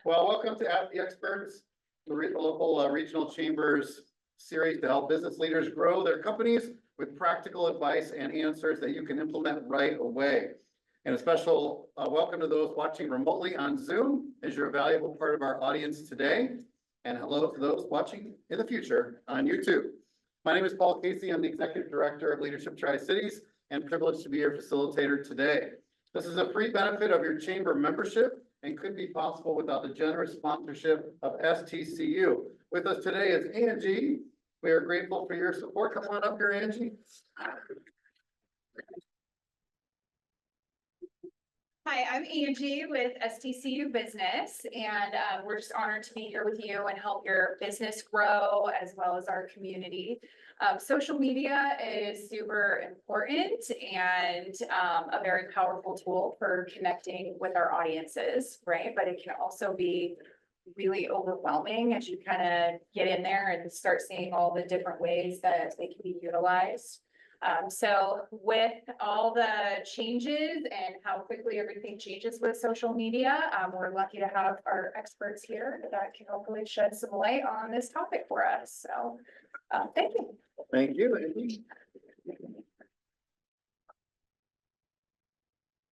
Well, welcome to Ask the Experts, the local regional chambers series to help business leaders grow their companies with practical advice and answers that you can implement right away. And a special welcome to those watching remotely on Zoom, as you're a valuable part of our audience today. And hello to those watching in the future on YouTube. My name is Paul Casey. I'm the Executive Director of Leadership Tri-Cities and privileged to be your facilitator today. This is a free benefit of your chamber membership and could be possible without the generous sponsorship of STCU. With us today is Angie. We are grateful for your support. Come on up here, Angie. Hi, I'm Angie with STCU Business, and we're just honored to be here with you and help your business grow as well as our community. Social media is super important and a very powerful tool for connecting with our audiences, right? But it can also be really overwhelming as you kind of get in there and start seeing all the different ways that they can be utilized. So with all the changes and how quickly everything changes with social media, we're lucky to have our experts here that can hopefully shed some light on this topic for us. So thank you. Thank you, Angie.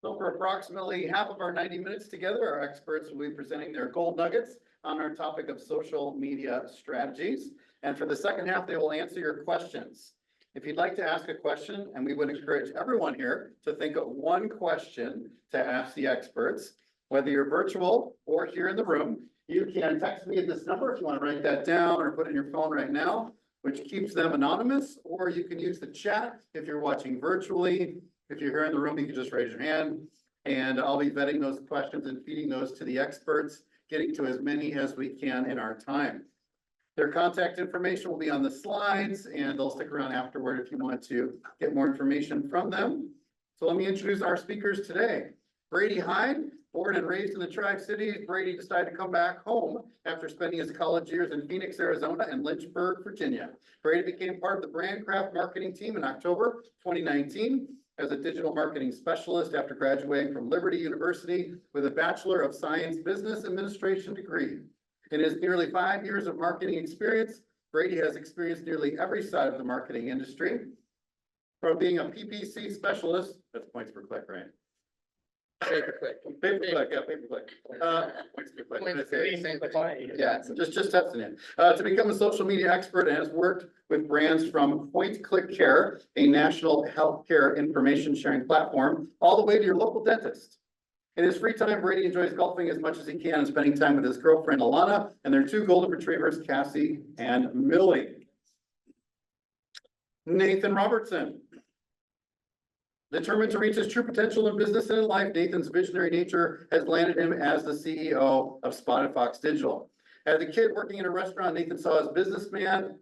So for approximately half of our 90 minutes together, our experts will be presenting their gold nuggets on our topic of social media strategies. And for the second half, they will answer your questions. If you'd like to ask a question, and we would encourage everyone here to think of one question to ask the experts, whether you're virtual or here in the room, you can text me at this number if you want to write that down or put it in your phone right now, which keeps them anonymous, or you can use the chat if you're watching virtually. If you're here in the room, you can just raise your hand, and I'll be vetting those questions and feeding those to the experts, getting to as many as we can in our time. Their contact information will be on the slides, and they'll stick around afterward if you want to get more information from them. So let me introduce our speakers today. Brady Heid, born and raised in the Tri-Cities, Brady decided to come back home after spending his college years in Phoenix, Arizona and Lynchburg, Virginia. Brady became part of the BrandCraft marketing team in October 2019 as a digital marketing specialist after graduating from Liberty University with a Bachelor of Science Business Administration degree. In his nearly 5 years of marketing experience, Brady has experienced nearly every side of the marketing industry. From being a PPC specialist, that's points per click, right? Pay-per-click. Pay-per-click, yeah, pay-per-click. Points per click. Yeah, just testing it. To become a social media expert and has worked with brands from Point Click Care, a national healthcare information sharing platform, all the way to your local dentist. In his free time, Brady enjoys golfing as much as he can and spending time with his girlfriend, Alana, and their two golden retrievers, Cassie and Millie. Nathan Robertson. Determined to reach his true potential in business and in life, Nathan's visionary nature has landed him as the CEO of Spotted Fox Digital. As a kid working in a restaurant, Nathan saw a businessman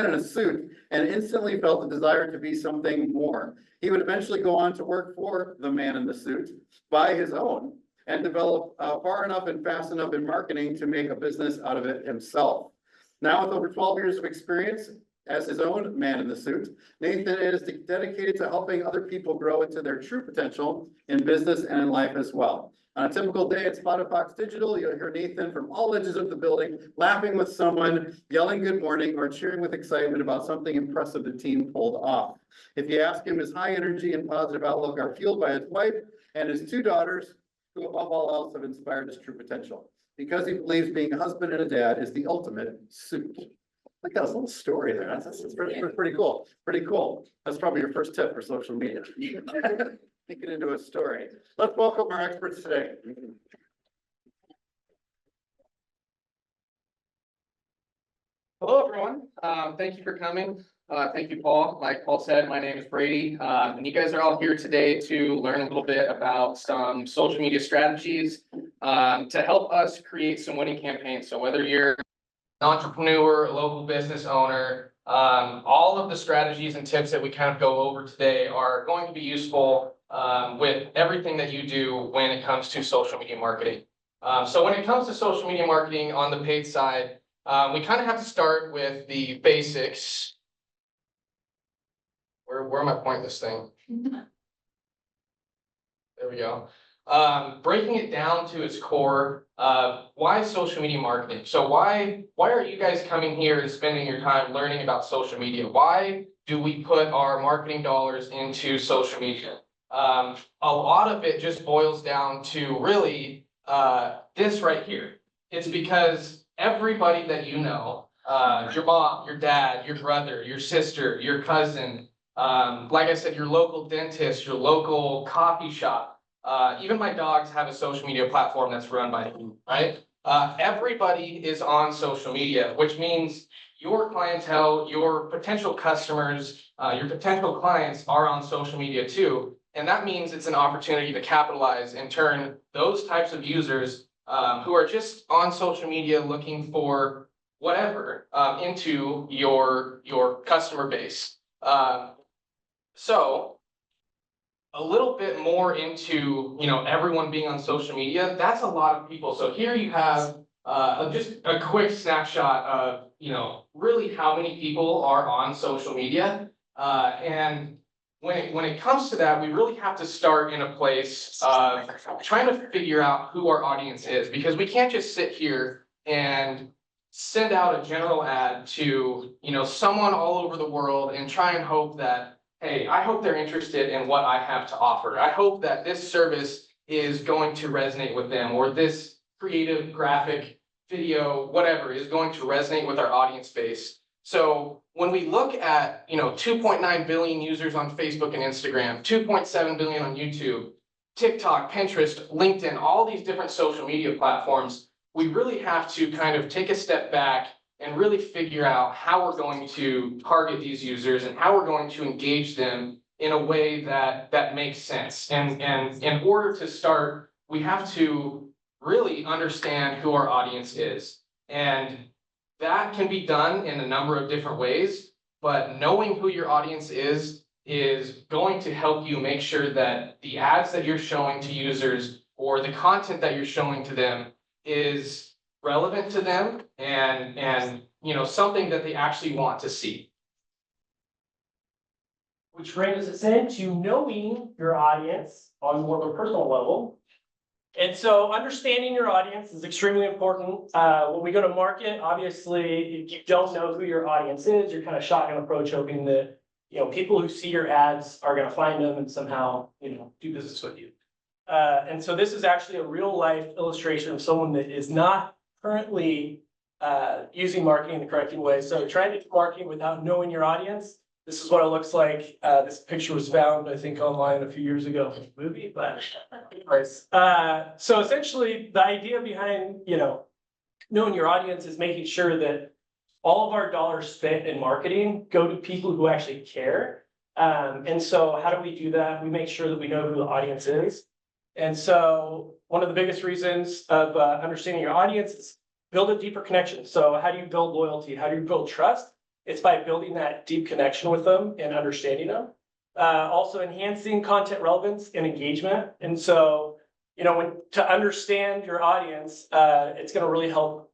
in a suit and instantly felt the desire to be something more. He would eventually go on to work for the man in the suit, buy his own, and develop far enough and fast enough in marketing to make a business out of it himself. Now with over 12 years of experience as his own man in the suit, Nathan is dedicated to helping other people grow into their true potential in business and in life as well. On a typical day at Spotted Fox Digital, you'll hear Nathan from all edges of the building, laughing with someone, yelling good morning, or cheering with excitement about something impressive the team pulled off. If you ask him, his high energy and positive outlook are fueled by his wife and his two daughters, who above all else have inspired his true potential. Because he believes being a husband and a dad is the ultimate suit. Look at that little story there. That's pretty cool. Pretty cool. That's probably your first tip for social media. Make it into a story. Let's welcome our experts today. Hello, everyone. Thank you for coming. Thank you, Paul. Like Paul said, my name is Brady, and you guys are all here today to learn a little bit about some social media strategies to help us create some winning campaigns. So whether you're an entrepreneur, a local business owner, all of the strategies and tips that we kind of go over today are going to be useful with everything that you do when it comes to social media marketing. So when it comes to social media marketing on the paid side, we kind of have to start with the basics. Where am I pointing this thing? There we go. breaking it down to its core, why social media marketing? So why are you guys coming here and spending your time learning about social media? Why do we put our marketing dollars into social media? A lot of it just boils down to really this right here. It's because everybody that you know, your mom, your dad, your brother, your sister, your cousin, like I said, your local dentist, your local coffee shop, even my dogs have a social media platform that's run by me, right? Everybody is on social media, which means your clientele, your potential customers, your potential clients are on social media too. And that means it's an opportunity to capitalize and turn those types of users who are just on social media looking for whatever into your customer base. So a little bit more into, everyone being on social media, that's a lot of people. So here you have just a quick snapshot of, really how many people are on social media. And when it comes to that, we really have to start in a place of trying to figure out who our audience is, because we can't just sit here and send out a general ad to, someone all over the world and try and hope that, hey, I hope they're interested in what I have to offer. I hope that this service is going to resonate with them, or this creative graphic video, whatever, is going to resonate with our audience base. So when we look at, 2.9 billion users on Facebook and Instagram, 2.7 billion on YouTube, TikTok, Pinterest, LinkedIn, all these different social media platforms, we really have to kind of take a step back and really figure out how we're going to target these users and how we're going to engage them in a way that makes sense. And in order to start, we have to really understand who our audience is. And that can be done in a number of different ways, but knowing who your audience is going to help you make sure that the ads that you're showing to users or the content that you're showing to them is relevant to them and something that they actually want to see. Which brings us into knowing your audience on more of a personal level. And so understanding your audience is extremely important. When we go to market, obviously, if you don't know who your audience is, you're kind of shotgun approach, hoping that, people who see your ads are going to find them and somehow, do business with you. And so this is actually a real life illustration of someone that is not currently using marketing the correct way. So trying to do marketing without knowing your audience. This is what it looks like. This picture was found, I think, online a few years ago from a movie, but anyways. So essentially the idea behind, knowing your audience is making sure that all of our dollars spent in marketing go to people who actually care. And so how do we do that? We make sure that we know who the audience is. And so one of the biggest reasons of understanding your audience is build a deeper connection. So how do you build loyalty? How do you build trust? It's by building that deep connection with them and understanding them. Also enhancing content relevance and engagement. And so, to understand your audience, it's going to really help,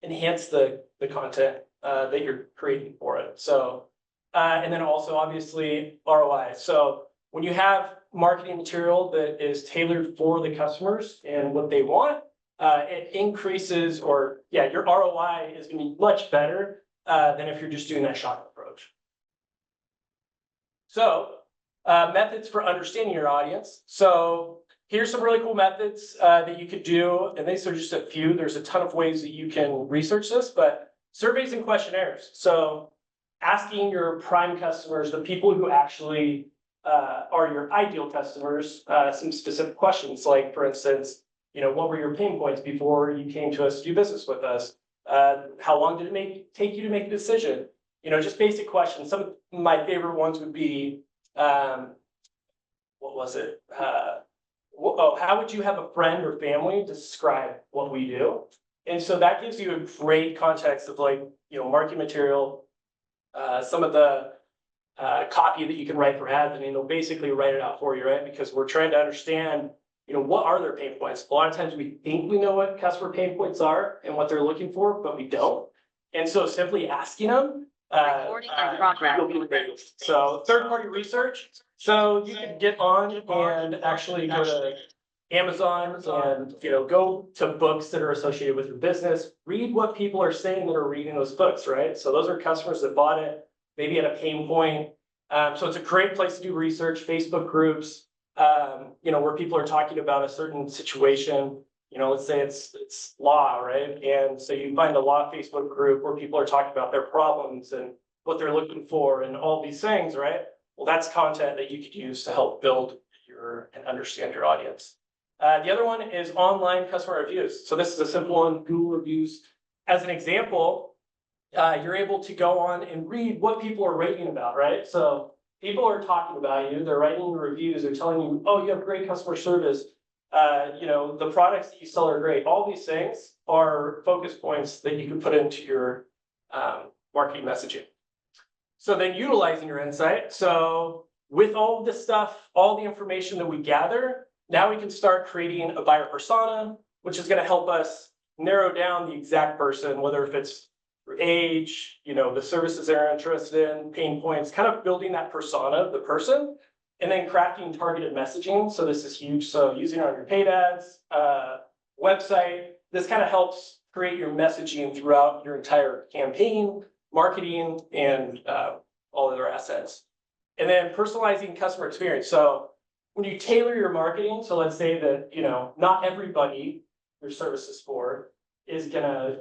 enhance the content that you're creating for it. So, and then also obviously ROI. So when you have marketing material that is tailored for the customers and what they want, it increases your ROI is going to be much better than if you're just doing that shotgun approach. So methods for understanding your audience. So here's some really cool methods that you could do, and these are just a few. There's a ton of ways that you can research this, but surveys and questionnaires. So asking your prime customers, the people who actually are your ideal customers, some specific questions, like for instance, what were your pain points before you came to us to do business with us? How long did it take you to make a decision? Just basic questions. Some of my favorite ones would be, what was it? How would you have a friend or family describe what we do? And so that gives you a great context of marketing material, some of the copy that you can write for ads, and they'll basically write it out for you, right? Because we're trying to understand, what are their pain points? A lot of times we think we know what customer pain points are and what they're looking for, but we don't. And so simply asking them Recording in progress. you'll be raised. So third-party research. So you can get on and actually go to Amazon and, go to books that are associated with your business. Read what people are saying that are reading those books, right? So those are customers that bought it, maybe at a pain point. So it's a great place to do research, Facebook groups, where people are talking about a certain situation. Let's say it's law, right? And so you find a law Facebook group where people are talking about their problems and what they're looking for and all these things, right? Well, that's content that you could use to help build and understand your audience. The other one is online customer reviews. So this is a simple one, Google reviews. As an example, you're able to go on and read what people are raving about, right? So people are talking about you, they're writing reviews, they're telling you, oh, you have great customer service. The products that you sell are great. All these things are focus points that you can put into your marketing messaging. So then utilizing your insight. So with all of this stuff, all the information that we gather, now we can start creating a buyer persona, which is going to help us narrow down the exact person, whether if it's age, the services they're interested in, pain points, kind of building that persona of the person. And then crafting targeted messaging. So this is huge. So using it on your paid ads, website, this kind of helps create your messaging throughout your entire campaign, marketing, and all other assets. And then personalizing customer experience. So when you tailor your marketing, so let's say that, not everybody your service is for is gonna,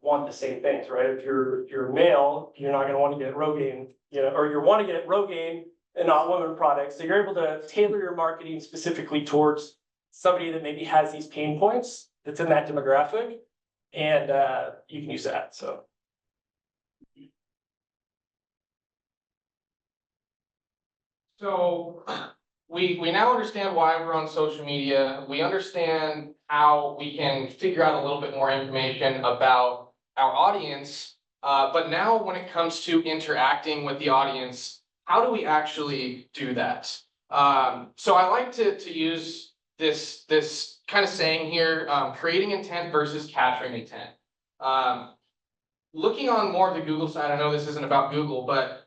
want the same things, right? If you're male, you're not gonna want to get Rogaine, or you want to get Rogaine and not women products. So you're able to tailor your marketing specifically towards somebody that maybe has these pain points that's in that demographic, and you can use that. So we now understand why we're on social media. We understand how we can figure out a little bit more information about our audience. But now when it comes to interacting with the audience, how do we actually do that? So I like to use this kind of saying here, creating intent versus capturing intent. Looking on more of the Google side, I know this isn't about Google, but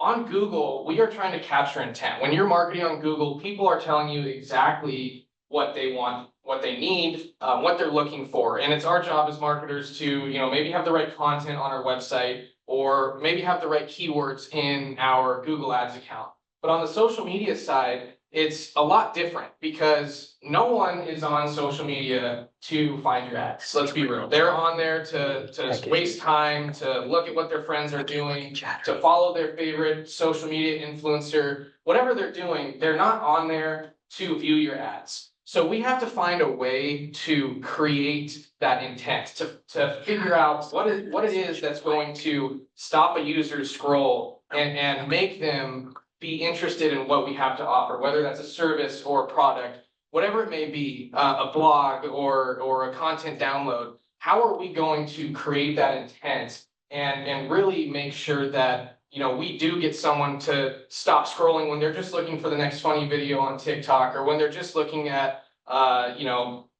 on Google, we are trying to capture intent. When you're marketing on Google, people are telling you exactly what they want, what they need, what they're looking for. And it's our job as marketers to, maybe have the right content on our website, or maybe have the right keywords in our Google Ads account. But on the social media side, it's a lot different because no one is on social media to find your ads. Let's be real. They're on there to waste time, to look at what their friends are doing, to follow their favorite social media influencer. Whatever they're doing, they're not on there to view your ads. So we have to find a way to create that intent, to figure out what it is that's going to stop a user's scroll and make them be interested in what we have to offer, whether that's a service or a product, whatever it may be, a blog or a content download. How are we going to create that intent and really make sure that we do get someone to stop scrolling when they're just looking for the next funny video on TikTok, or when they're just looking at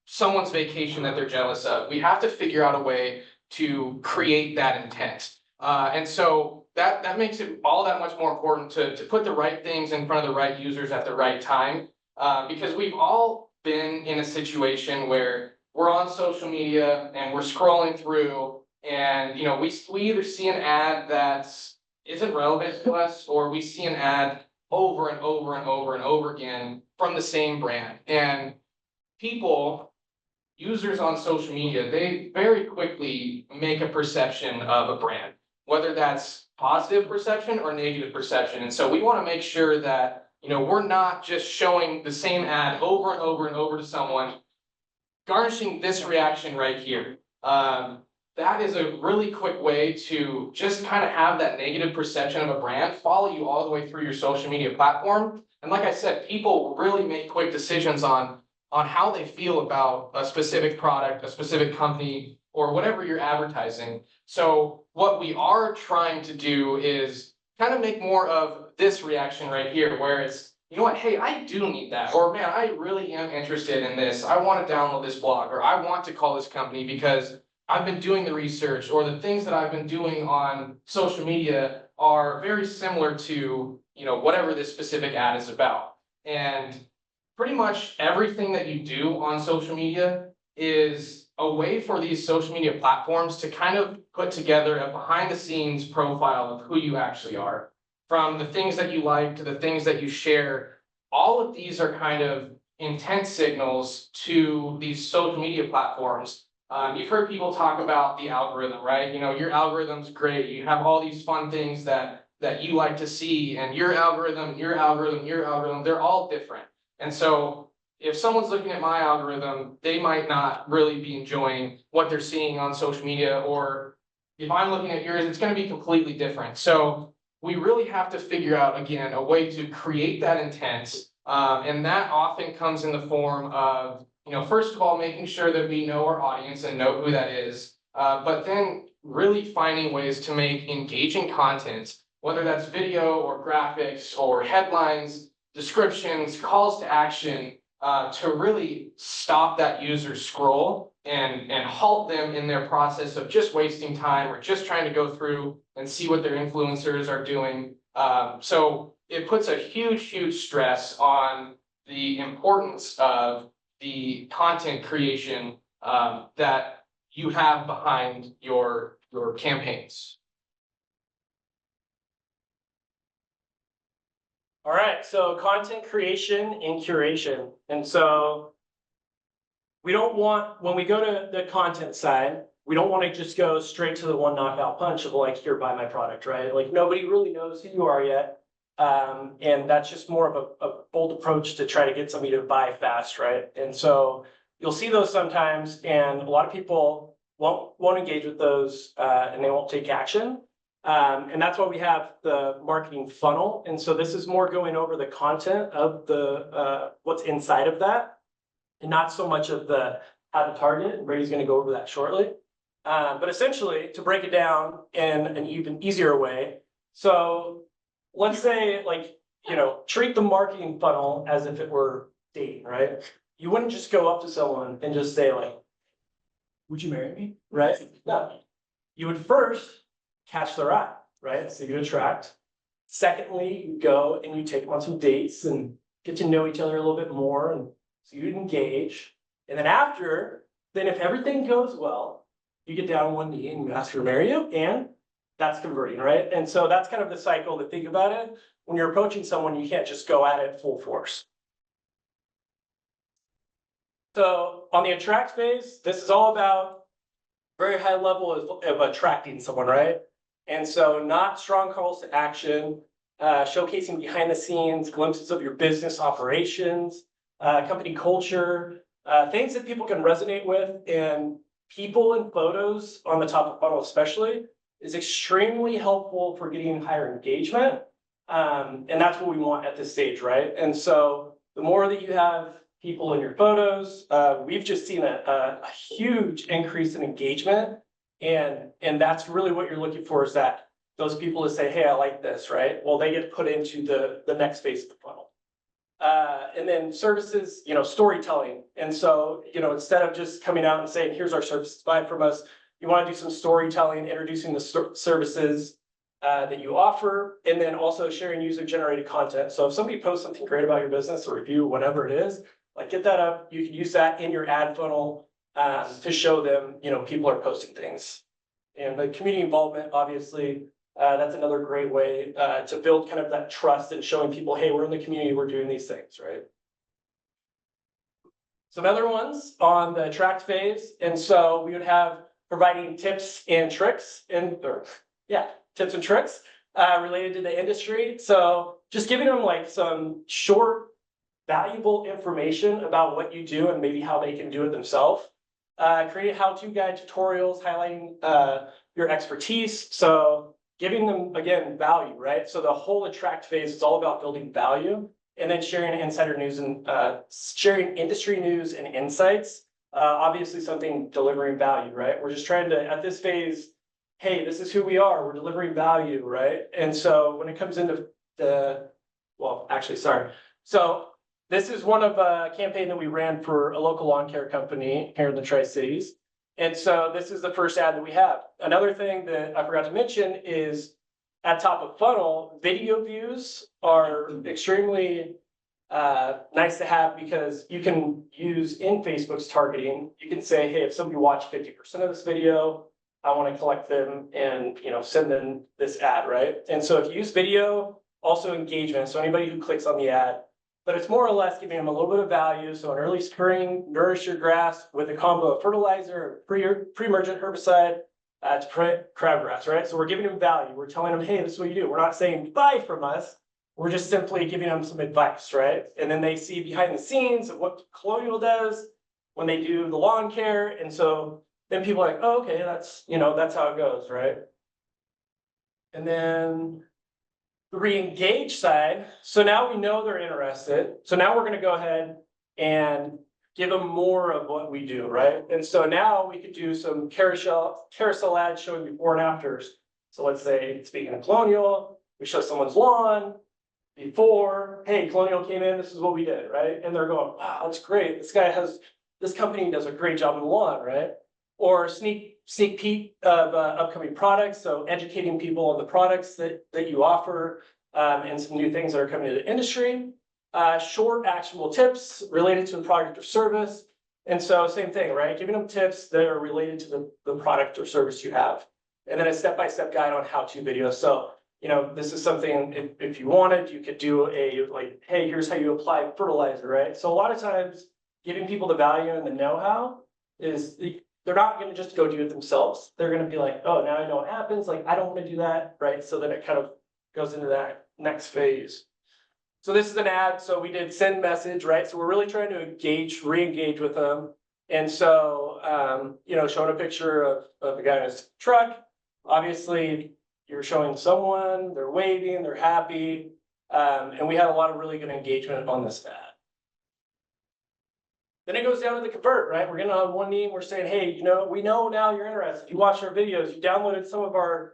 someone's vacation that they're jealous of. We have to figure out a way to create that intent. And so that makes it all that much more important to put the right things in front of the right users at the right time. Because we've all been in a situation where we're on social media and we're scrolling through, and we either see an ad that isn't relevant to us, or we see an ad over and over and over and over again from the same brand. And users on social media, they very quickly make a perception of a brand, whether that's positive perception or negative perception. And so we want to make sure that, we're not just showing the same ad over and over and over to someone, garnishing this reaction right here. That is a really quick way to just kind of have that negative perception of a brand follow you all the way through your social media platform. And like I said, people really make quick decisions on how they feel about a specific product, a specific company, or whatever you're advertising. So what we are trying to do is kind of make more of this reaction right here, where it's, hey, I do need that, or man, I really am interested in this. I want to download this blog, or I want to call this company because I've been doing the research, or the things that I've been doing on social media are very similar to, you know, whatever this specific ad is about. And pretty much everything that you do on social media is a way for these social media platforms to kind of put together a behind the scenes profile of who you actually are. From the things that you like to the things that you share, all of these are kind of intent signals to these social media platforms. You've heard people talk about the algorithm, right? You know, your algorithm's great. You have all these fun things that you like to see, and your algorithm, they're all different. And so if someone's looking at my algorithm, they might not really be enjoying what they're seeing on social media, or if I'm looking at yours, it's going to be completely different. So we really have to figure out, again, a way to create that intent. And that often comes in the form of, you know, first of all, making sure that we know our audience and know who that is, but then really finding ways to make engaging content, whether that's video or graphics or headlines, descriptions, calls to action, to really stop that user scroll and halt them in their process of just wasting time or just trying to go through and see what their influencers are doing. So it puts a huge stress on the importance of the content creation that you have behind your campaigns. All right, so content creation and curation. And so we don't want, when we go to the content side, we don't want to just go straight to the one knockout punch of like, here, buy my product, right? Like nobody really knows who you are yet. And that's just more of a bold approach to try to get somebody to buy fast, right? And so you'll see those sometimes, and a lot of people won't engage with those, and they won't take action. And that's why we have the marketing funnel. And so this is more going over the content of the what's inside of that, and not so much of the how to target. Brady's going to go over that shortly. But essentially, to break it down in an even easier way, so let's say, like, you know, treat the marketing funnel as if it were dating, right? You wouldn't just go up to someone and just say, like, would you marry me? Right? No. You would first catch their eye, right? So you attract. Secondly, you go and you take them on some dates and get to know each other a little bit more. And so you'd engage. And then after, then if everything goes well, you get down on one knee and you ask her to marry you, and that's converting, right? And so that's kind of the cycle to think about it. When you're approaching someone, you can't just go at it full force. So on the attract phase, this is all about very high level of attracting someone, right? And so not strong calls to action, showcasing behind the scenes, glimpses of your business operations, company culture, things that people can resonate with, and people and photos on the top of the funnel especially is extremely helpful for getting higher engagement. And that's what we want at this stage, right? And so the more that you have people in your photos, we've just seen a huge increase in engagement. And that's really what you're looking for, is that those people to say, hey, I like this, right? Well, they get put into the next phase of the funnel. And then services, you know, storytelling. And so, you know, instead of just coming out and saying, here's our services, buy from us, you want to do some storytelling, introducing the services that you offer, and then also sharing user-generated content. So if somebody posts something great about your business, or review, whatever it is, like, get that up. You can use that in your ad funnel to show them, you know, people are posting things. And the community involvement, obviously, that's another great way to build kind of that trust and showing people, hey, we're in the community, we're doing these things, right? Some other ones on the attract phase. And so we would have providing tips and tricks, tips and tricks related to the industry. So just giving them like some short, valuable information about what you do and maybe how they can do it themselves. Create how-to guide tutorials highlighting your expertise. So giving them, again, value, right? So the whole attract phase is all about building value, and then sharing insider news and sharing industry news and insights. Obviously something delivering value, right? We're just trying to, at this phase, hey, this is who we are. We're delivering value, right? And so when it comes into So this is one of a campaign that we ran for a local lawn care company here in the Tri-Cities. And so this is the first ad that we have. Another thing that I forgot to mention is at top of funnel, video views are extremely nice to have because you can use in Facebook's targeting. You can say, hey, if somebody watched 50% of this video, I want to collect them and, you know, send them this ad, right? And so if you use video, also engagement, so anybody who clicks on the ad, but it's more or less giving them a little bit of value. So an early spring, nourish your grass with a combo of fertilizer, pre-emergent herbicide to crabgrass, right? So we're giving them value. We're telling them, hey, this is what you do. We're not saying buy from us. We're just simply giving them some advice, right? And then they see behind the scenes of what Colonial does when they do the lawn care. And so then people are like, oh, okay, that's, you know, that's how it goes, right? And then the re-engage side. So now we know they're interested. So now we're gonna go ahead and give them more of what we do, right? And so now we could do some carousel ads showing before and afters. So let's say, speaking of Colonial, we show someone's lawn before, hey, Colonial came in, this is what we did, right? And they're going, wow, that's great. This company does a great job on the lawn, right? Or sneak peek of upcoming products. So educating people on the products that you offer and some new things that are coming to the industry. Short actionable tips related to the product or service. And so same thing, right? Giving them tips that are related to the product or service you have. And then a step-by-step guide on how-to video. So, you know, this is something, if you wanted, you could do like, hey, here's how you apply fertilizer, right? So a lot of times giving people the value and the know-how is they're not going to just go do it themselves. They're going to be like, oh, now I know what happens. Like, I don't want to do that, right? So then it kind of goes into that next phase. So this is an ad. So we did send message, right? So we're really trying to re-engage with them. And so, you know, showing a picture of a guy in his truck. Obviously, you're showing someone, they're waving, they're happy. And we had a lot of really good engagement on this ad. Then it goes down to the convert, right? We're getting on one knee and we're saying, hey, you know, we know now you're interested. You watched our videos, you downloaded some of our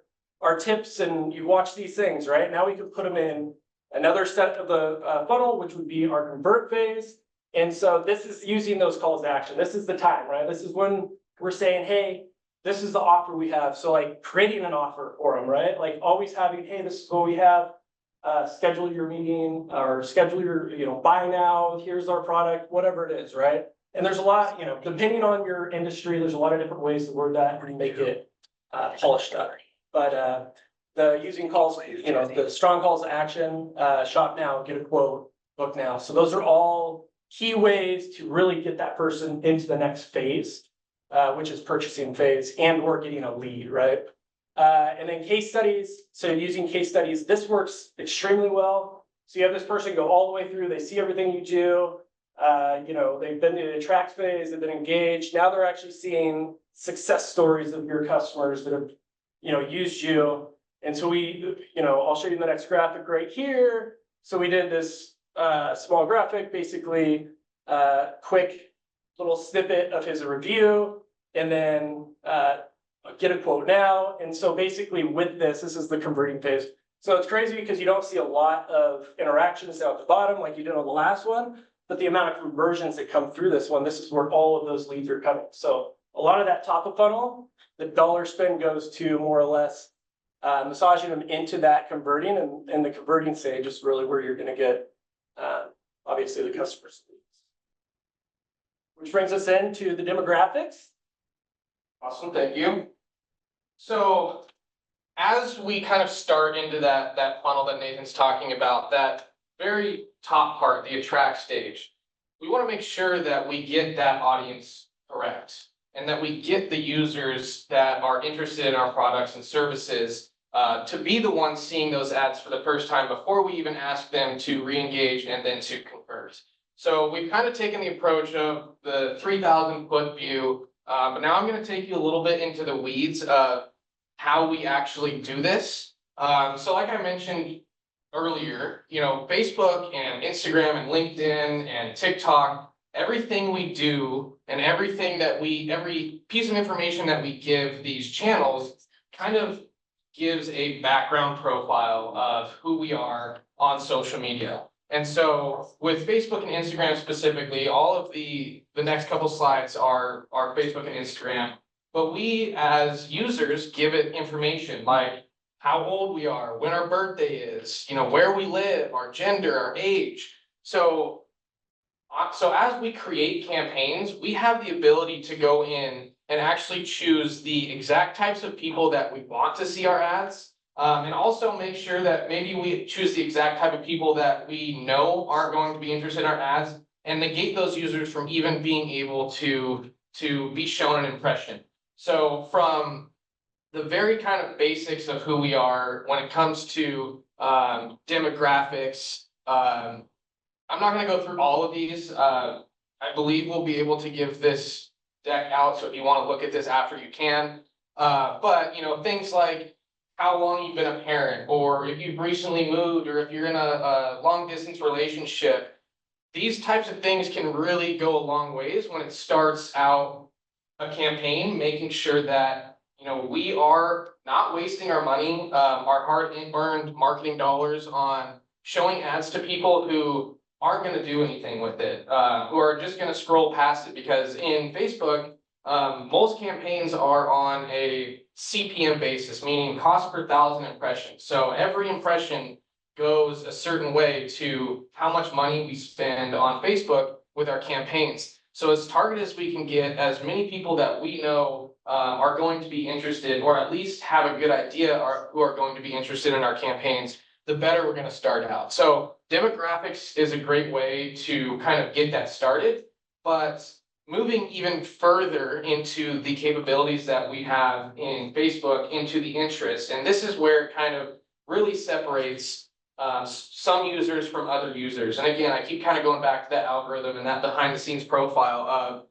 tips and you watched these things, right? Now we can put them in another step of the funnel, which would be our convert phase. And so this is using those calls to action. This is the time, right? This is when we're saying, hey, this is the offer we have. So like creating an offer for them, right? Like always having, hey, this is what we have. Schedule your meeting or schedule your, you know, buy now, here's our product, whatever it is, right? And there's a lot, you know, depending on your industry, there's a lot of different ways to word that and make it polished up. But the using calls, you know, the strong calls to action, shop now, get a quote, book now. So those are all key ways to really get that person into the next phase, which is purchasing phase and or getting a lead, right? And then case studies. So using case studies, this works extremely well. So you have this person go all the way through, they see everything you do. You know, they've been in the attract phase, they've been engaged. Now they're actually seeing success stories of your customers that have, you know, used you. And so we, you know, I'll show you the next graphic right here. So we did this small graphic, basically quick little snippet of his review, and then get a quote now. And so basically with this is the converting phase. So it's crazy because you don't see a lot of interactions down at the bottom like you did on the last one, but the amount of conversions that come through this one, this is where all of those leads are coming. So a lot of that top of funnel, the dollar spend goes to more or less massaging them into that converting, and the converting stage is really where you're going to get obviously the customers. Which brings us into the demographics. Awesome, thank you. So as we kind of start into that funnel that Nathan's talking about, that very top part, the attract stage, we want to make sure that we get that audience correct and that we get the users that are interested in our products and services to be the ones seeing those ads for the first time before we even ask them to re-engage and then to convert. So we've kind of taken the approach of the 3,000 foot view, but now I'm going to take you a little bit into the weeds of how we actually do this. So like I mentioned earlier, you know, Facebook and Instagram and LinkedIn and TikTok, everything we do and everything that every piece of information that we give these channels kind of gives a background profile of who we are on social media. And so with Facebook and Instagram specifically, all of the next couple slides are Facebook and Instagram. but we as users give it information like how old we are, when our birthday is, where we live, our gender, our age. So as we create campaigns, we have the ability to go in and actually choose the exact types of people that we want to see our ads. And also make sure that maybe we choose the exact type of people that we know aren't going to be interested in our ads, and negate those users from even being able to be shown an impression. So from the very kind of basics of who we are when it comes to demographics, I'm not gonna go through all of these. I believe we'll be able to give this deck out, so if you wanna look at this after, you can. But things like how long you've been a parent, or if you've recently moved, or if you're in a long distance relationship, these types of things can really go a long ways when it starts out a campaign, making sure that we are not wasting our money, our hard-earned marketing dollars on showing ads to people who aren't going to do anything with it, who are just going to scroll past it, because in Facebook, most campaigns are on a CPM basis, meaning cost per 1,000 impressions. So every impression goes a certain way to how much money we spend on Facebook with our campaigns. So as targeted as we can get as many people that we know are going to be interested, or at least have a good idea who are going to be interested in our campaigns, the better we're going to start out. So demographics is a great way to kind of get that started, but moving even further into the capabilities that we have in Facebook, into the interests, and this is where it kind of really separates some users from other users. And again, I keep kind of going back to that algorithm and that behind the scenes profile of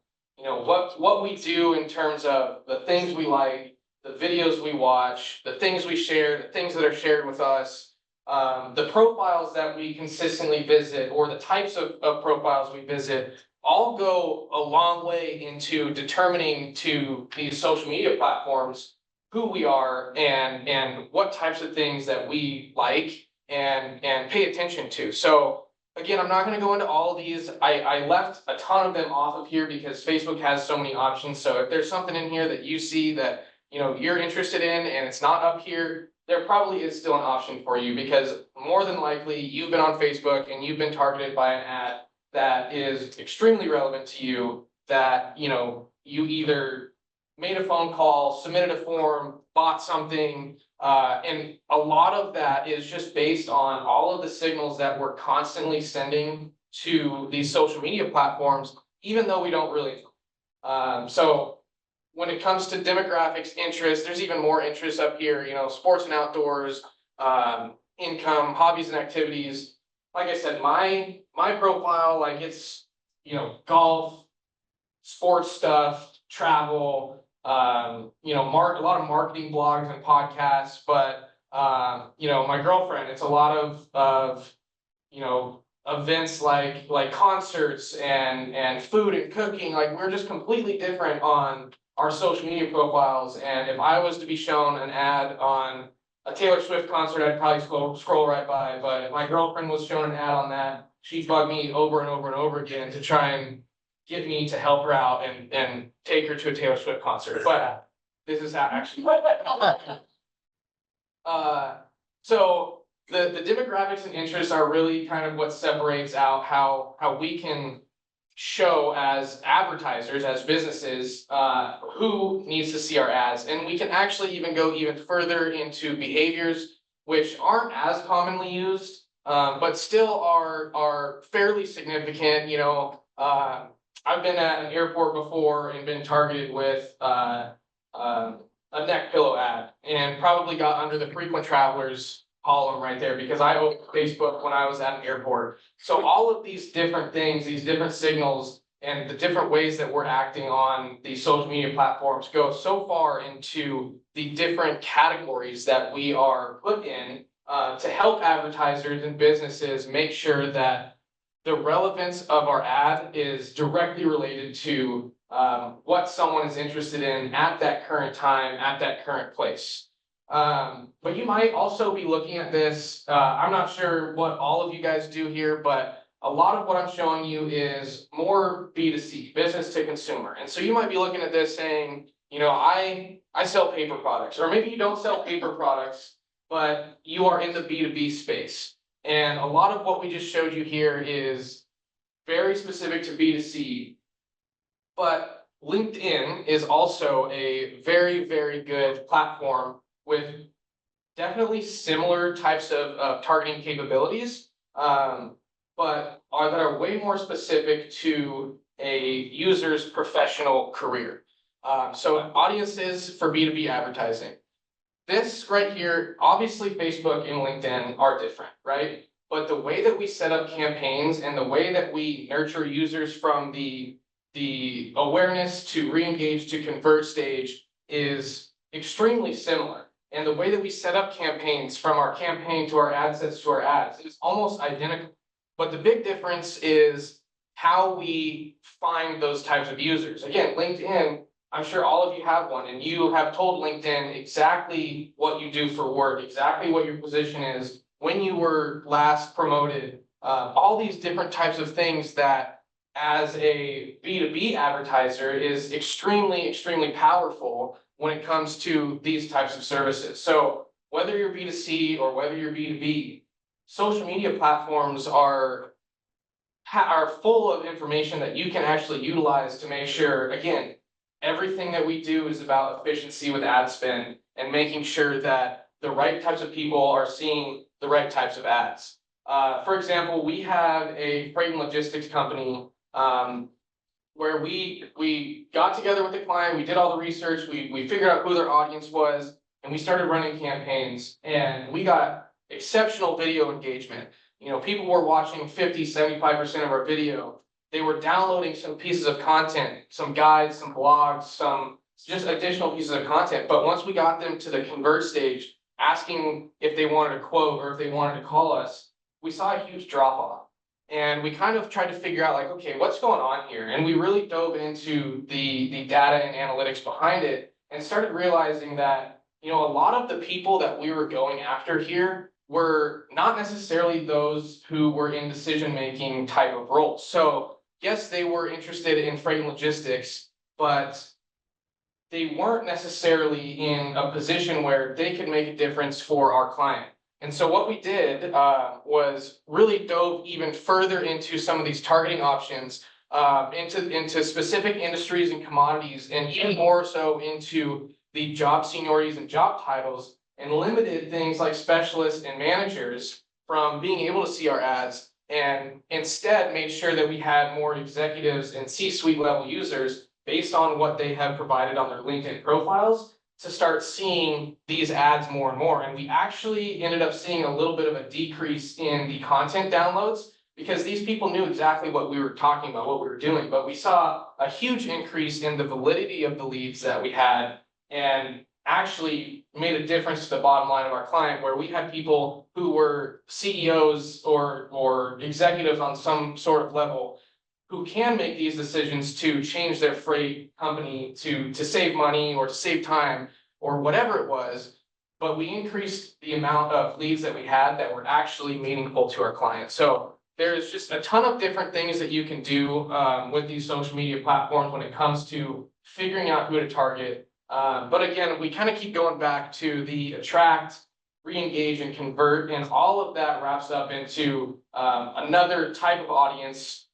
what we do in terms of the things we like, the videos we watch, the things we share, the things that are shared with us, the profiles that we consistently visit, or the types of profiles we visit, all go a long way into determining to these social media platforms who we are and what types of things that we like and pay attention to. So again, I'm not going to go into all of these. I left a ton of them off of here because Facebook has so many options. So if there's something in here that you see that you're interested in and it's not up here, there probably is still an option for you, because more than likely you've been on Facebook and you've been targeted by an ad that is extremely relevant to you, that you either made a phone call, submitted a form, bought something, and a lot of that is just based on all of the signals that we're constantly sending to these social media platforms, even though we don't really know. So when it comes to demographics, interest, there's even more interest up here, sports and outdoors, income, hobbies and activities. Like I said, my profile, like it's, golf, sports stuff, travel, a lot of marketing blogs and podcasts, but, my girlfriend, it's a lot of, events like concerts and food and cooking. Like we're just completely different on our social media profiles. And if I was to be shown an ad on a Taylor Swift concert, I'd probably scroll right by. But if my girlfriend was shown an ad on that, she'd bug me over and over and over again to try and get me to help her out and take her to a Taylor Swift concert. But this is how actually. So the demographics and interests are really kind of what separates out how we can show as advertisers, as businesses, who needs to see our ads. And we can actually even go even further into behaviors which aren't as commonly used, but still are fairly significant. I've been at an airport before and been targeted with a neck pillow ad, and probably got under the frequent travelers column right there because I opened Facebook when I was at an airport. So all of these different things, these different signals, and the different ways that we're acting on these social media platforms go so far into the different categories that we are put in to help advertisers and businesses make sure that the relevance of our ad is directly related to what someone is interested in at that current time, at that current place. But you might also be looking at this. I'm not sure what all of you guys do here, but a lot of what I'm showing you is more B2C, business to consumer. And so you might be looking at this saying, you know, I sell paper products, or maybe you don't sell paper products, but you are in the B2B space. And a lot of what we just showed you here is very specific to B2C, but LinkedIn is also a very, very good platform with definitely similar types of targeting capabilities, but that are way more specific to a user's professional career. So audiences for B2B advertising. This right here, obviously Facebook and LinkedIn are different, right? But the way that we set up campaigns and the way that we nurture users from the awareness to re-engage to convert stage is extremely similar. And the way that we set up campaigns from our campaign to our ad sets to our ads is almost identical. But the big difference is how we find those types of users. Again, LinkedIn, I'm sure all of you have one, and you have told LinkedIn exactly what you do for work, exactly what your position is, when you were last promoted, all these different types of things that as a B2B advertiser is extremely, extremely powerful when it comes to these types of services. So whether you're B2C or whether you're B2B, social media platforms are full of information that you can actually utilize to make sure, again, everything that we do is about efficiency with ad spend and making sure that the right types of people are seeing the right types of ads. For example, we have a freight and logistics company where we got together with the client, we did all the research, we figured out who their audience was, and we started running campaigns, and we got exceptional video engagement. You know, people were watching 50–75% of our video. They were downloading some pieces of content, some guides, some blogs, some just additional pieces of content. But once we got them to the convert stage, asking if they wanted a quote or if they wanted to call us, we saw a huge drop off. And we kind of tried to figure out like, okay, what's going on here? And we really dove into the data and analytics behind it and started realizing that, you know, a lot of the people that we were going after here were not necessarily those who were in decision-making type of roles. So yes, they were interested in freight and logistics, but they weren't necessarily in a position where they could make a difference for our client. And so what we did was really dove even further into some of these targeting options, into specific industries and commodities, and even more so into the job seniorities and job titles, and limited things like specialists and managers from being able to see our ads, and instead made sure that we had more executives and C-suite level users based on what they have provided on their LinkedIn profiles to start seeing these ads more and more. And we actually ended up seeing a little bit of a decrease in the content downloads because these people knew exactly what we were talking about, what we were doing. But we saw a huge increase in the validity of the leads that we had, and actually made a difference to the bottom line of our client, where we had people who were CEOs or executives on some sort of level who can make these decisions to change their freight company to save money or to save time or whatever it was. But we increased the amount of leads that we had that were actually meaningful to our clients. So there's just a ton of different things that you can do with these social media platforms when it comes to figuring out who to target. But again, we kind of keep going back to the attract, re-engage, and convert, and all of that wraps up into another type of audience,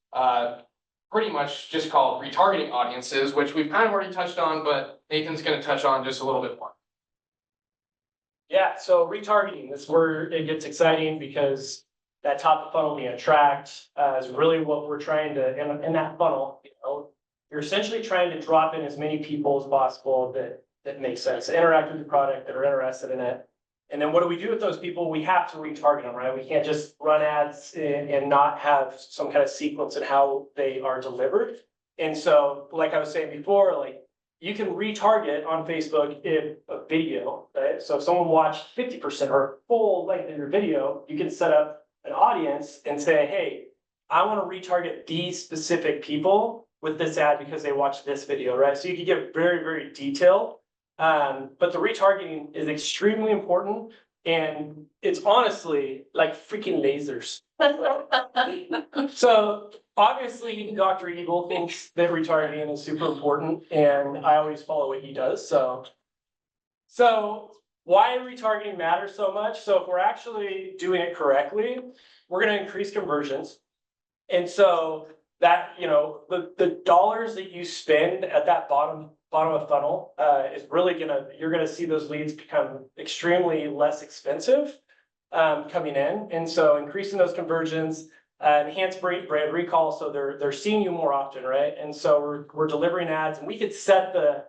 pretty much just called retargeting audiences, which we've kind of already touched on, but Nathan's going to touch on just a little bit more. Yeah, so retargeting, that's where it gets exciting, because that top of funnel, the attract, is really what we're trying to, in that funnel, you know, you're essentially trying to drop in as many people as possible that make sense, that interact with the product, that are interested in it. And then what do we do with those people? We have to retarget them, right? We can't just run ads and not have some kind of sequence in how they are delivered. And so, like I was saying before, like you can retarget on Facebook if a video, right? So if someone watched 50% or full length of your video, you can set up an audience and say, hey, I want to retarget these specific people with this ad because they watched this video, right? So you can get very, very detailed. But the retargeting is extremely important, And it's honestly like freaking lasers. So obviously, Dr. Eagle thinks that retargeting is super important, and I always follow what he does, so why retargeting matters so much? So if we're actually doing it correctly, we're gonna increase conversions. And so that, you know, the dollars that you spend at that bottom of funnel, is really you're gonna see those leads become extremely less expensive, coming in. And so increasing those conversions, enhanced brand recall, so they're seeing you more often, right? And so we're delivering ads, and we could set the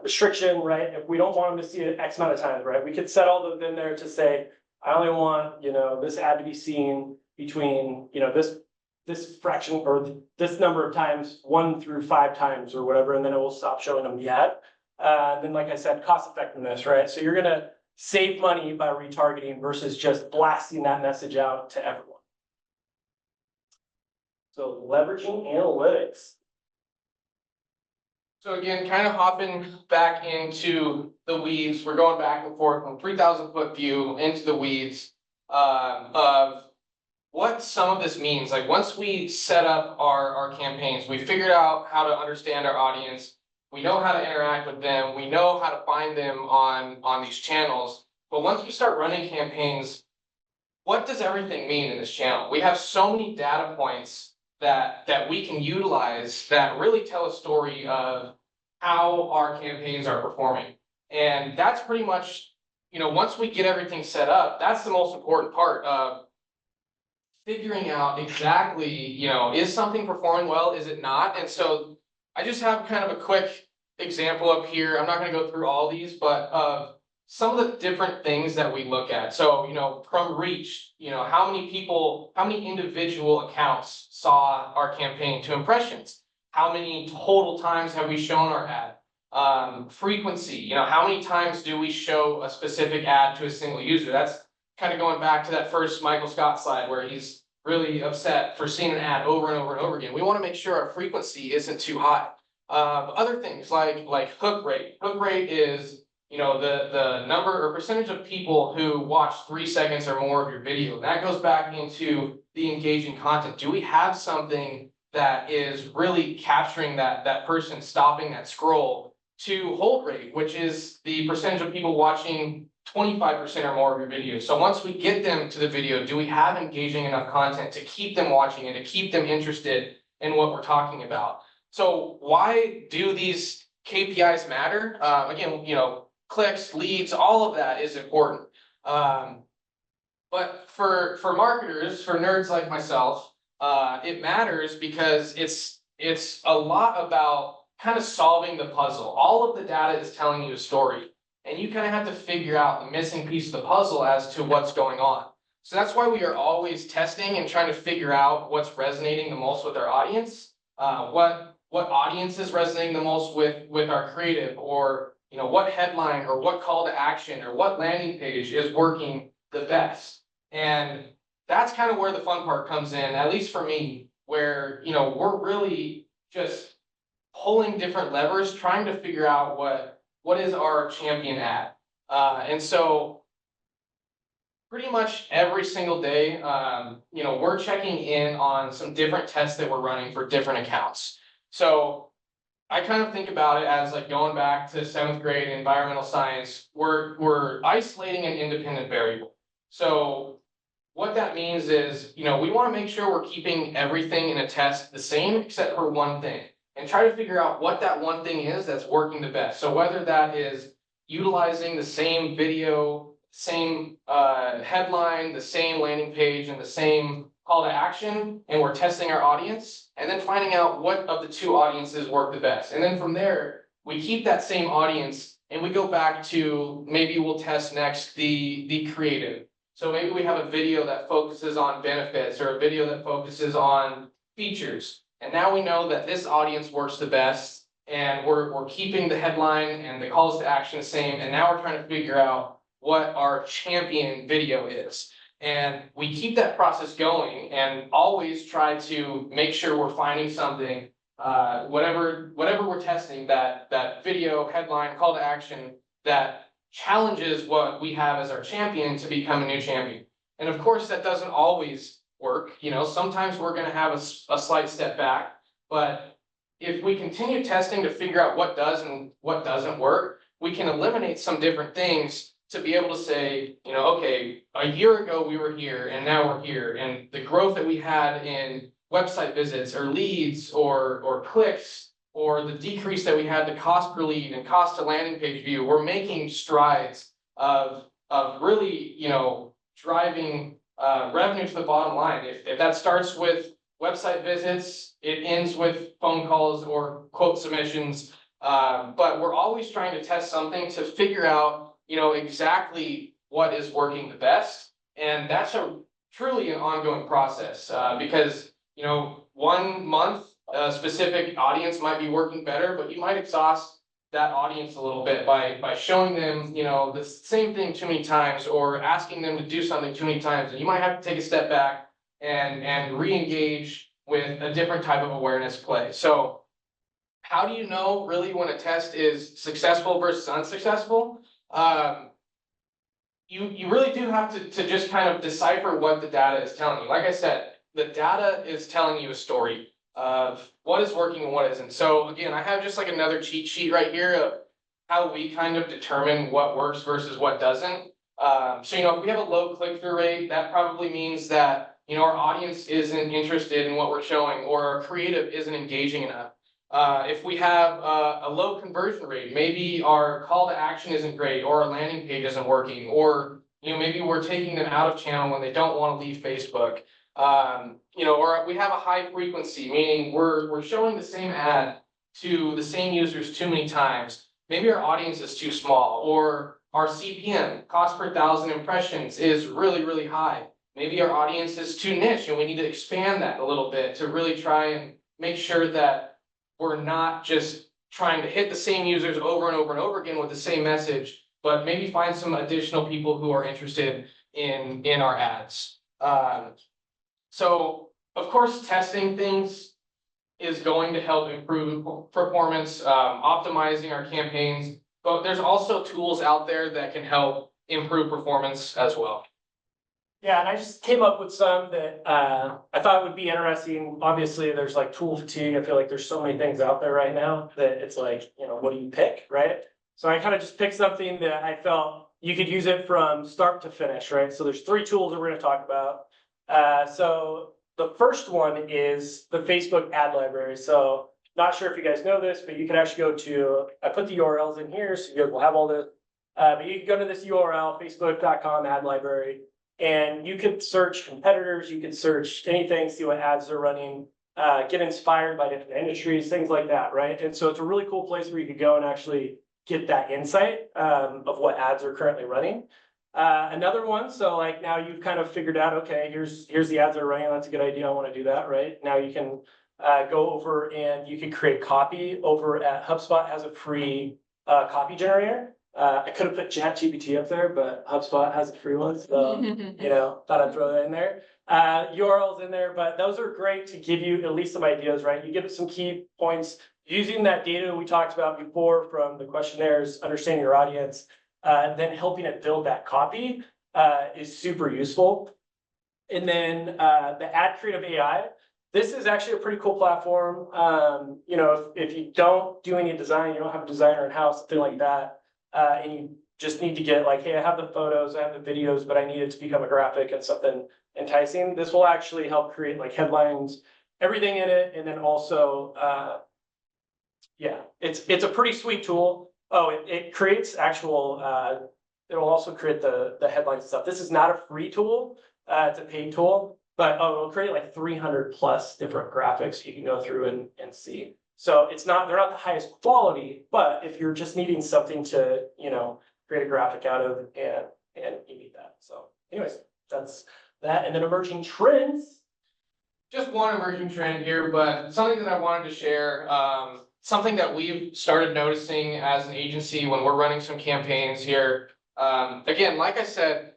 restriction, right? If we don't want them to see it X amount of times, right? We could set all those in there to say, I only want, you know, this ad to be seen between, you know, this fraction or this number of times, 1 through 5 times or whatever, and then it will stop showing them the ad. Then, like I said, cost effectiveness, right? So you're gonna save money by retargeting versus just blasting that message out to everyone. So leveraging analytics. So again, kind of hopping back into the weeds, we're going back and forth from 3,000-foot view into the weeds of what some of this means. Like once we set up our campaigns, we figured out how to understand our audience, we know how to interact with them, we know how to find them on these channels. But once we start running campaigns, what does everything mean in this channel? We have so many data points that we can utilize that really tell a story of how our campaigns are performing. And that's pretty much, you know, once we get everything set up, that's the most important part of figuring out exactly, you know, is something performing well, is it not? And so I just have kind of a quick example up here. I'm not going to go through all these, but some of the different things that we look at. So, you know, from reach, you know, how many individual accounts saw our campaign, to impressions, how many total times have we shown our ad, frequency, you know, how many times do we show a specific ad to a single user? That's kind of going back to that first Michael Scott slide where he's really upset for seeing an ad over and over and over again. We want to make sure our frequency isn't too high. Other things like hook rate. Hook rate is, you know, the number or percentage of people who watch 3 seconds or more of your video. That goes back into the engaging content. Do we have something that is really capturing that person stopping that scroll? To hold rate, which is the percentage of people watching 25% or more of your videos. So once we get them to the video, do we have engaging enough content to keep them watching and to keep them interested in what we're talking about? So why do these KPIs matter? Again, you know, clicks, leads, all of that is important. But for marketers, for nerds like myself, it matters because it's a lot about kind of solving the puzzle. All of the data is telling you a story, and you kind of have to figure out the missing piece of the puzzle as to what's going on. So that's why we are always testing and trying to figure out what's resonating the most with our audience, what audience is resonating the most with our creative, or you know, what headline or what call to action or what landing page is working the best. And that's kind of where the fun part comes in, at least for me, where you know, we're really just pulling different levers, trying to figure out what is our champion ad. And so pretty much every single day, you know, we're checking in on some different tests that we're running for different accounts. So I kind of think about it as like going back to 7th grade environmental science. We're isolating an independent variable. So what that means is, you know, we want to make sure we're keeping everything in a test the same except for one thing, and try to figure out what that one thing is that's working the best. So whether that is utilizing the same video, same headline, the same landing page, and the same call to action, and we're testing our audience, and then finding out what of the two audiences work the best. And then from there, we keep that same audience, and we go back to, maybe we'll test next the creative. So maybe we have a video that focuses on benefits, or a video that focuses on features. And now we know that this audience works the best, and we're keeping the headline and the calls to action the same. And now we're trying to figure out what our champion video is. And we keep that process going and always try to make sure we're finding something, whatever we're testing, that video, headline, call to action, that challenges what we have as our champion to become a new champion. And of course, that doesn't always work, you know, sometimes we're gonna have a slight step back, but if we continue testing to figure out what does and what doesn't work, we can eliminate some different things to be able to say, you know, okay, a year ago we were here and now we're here, and the growth that we had in website visits or leads or clicks, or the decrease that we had to cost per lead and cost to landing page view, we're making strides of really, you know, driving revenue to the bottom line. If that starts with website visits, it ends with phone calls or quote submissions. But we're always trying to test something to figure out, you know, exactly what is working the best. And that's truly an ongoing process, because, you know, 1 month, a specific audience might be working better, but you might exhaust that audience a little bit by showing them, you know, the same thing too many times, or asking them to do something too many times. And you might have to take a step back and re-engage with a different type of awareness play. So how do you know really when a test is successful versus unsuccessful? You really do have to just kind of decipher what the data is telling you. Like I said, the data is telling you a story of what is working and what isn't. So again, I have just like another cheat sheet right here of how we kind of determine what works versus what doesn't. So, you know, if we have a low click-through rate, that probably means that, you know, our audience isn't interested in what we're showing, or our creative isn't engaging enough. If we have a low conversion rate, maybe our call to action isn't great, or our landing page isn't working, or, you know, maybe we're taking them out of channel when they don't want to leave Facebook. You know, or we have a high frequency, meaning we're showing the same ad to the same users too many times. Maybe our audience is too small, or our CPM, cost per 1,000 impressions, is really, really high. Maybe our audience is too niche and we need to expand that a little bit to really try and make sure that we're not just trying to hit the same users over and over and over again with the same message, but maybe find some additional people who are interested in our ads. So of course, testing things is going to help improve performance, optimizing our campaigns, but there's also tools out there that can help improve performance as well. Yeah, and I just came up with some that I thought would be interesting. Obviously, there's like tool fatigue. I feel like there's so many things out there right now that it's like, you know, what do you pick, right? So I kind of just picked something that I felt you could use it from start to finish, right? So there's 3 tools that we're going to talk about. So the first one is the Facebook ad library. So not sure if you guys know this, but you can actually go to, I put the URLs in here, so you guys will have all the, but you can go to this URL, facebook.com ad library, and you could search competitors, you could search anything, see what ads they're running, get inspired by different industries, things like that, right? And so it's a really cool place where you could go and actually get that insight of what ads are currently running. Another one, so like now you've kind of figured out, okay, here's the ads that are running, that's a good idea, I want to do that, right? Now you can go over and you can create copy over at HubSpot has a free copy generator. I could have put ChatGPT up there, but HubSpot has a free one, so you know, thought I'd throw that in there. URLs in there, but those are great to give you at least some ideas, right? You give it some key points using that data we talked about before from the questionnaires, understanding your audience, then helping it build that copy is super useful. And then the Ad Creative AI. This is actually a pretty cool platform. You know, if you don't do any design, you don't have a designer in-house, something like that, and you just need to get like, hey, I have the photos, I have the videos, but I need it to become a graphic and something enticing. This will actually help create like headlines, everything in it, and then also, yeah, it's a pretty sweet tool. Oh, it creates actual, it'll also create the headlines and stuff. This is not a free tool, it's a paid tool. But it'll create like 300 plus different graphics you can go through and see. So it's not, they're not the highest quality, but if you're just needing something to, you know, create a graphic out of and you need that. So anyways, that's that. And then emerging trends. Just one emerging trend here, but something that I wanted to share, something that we've started noticing as an agency when we're running some campaigns here. Again, like I said,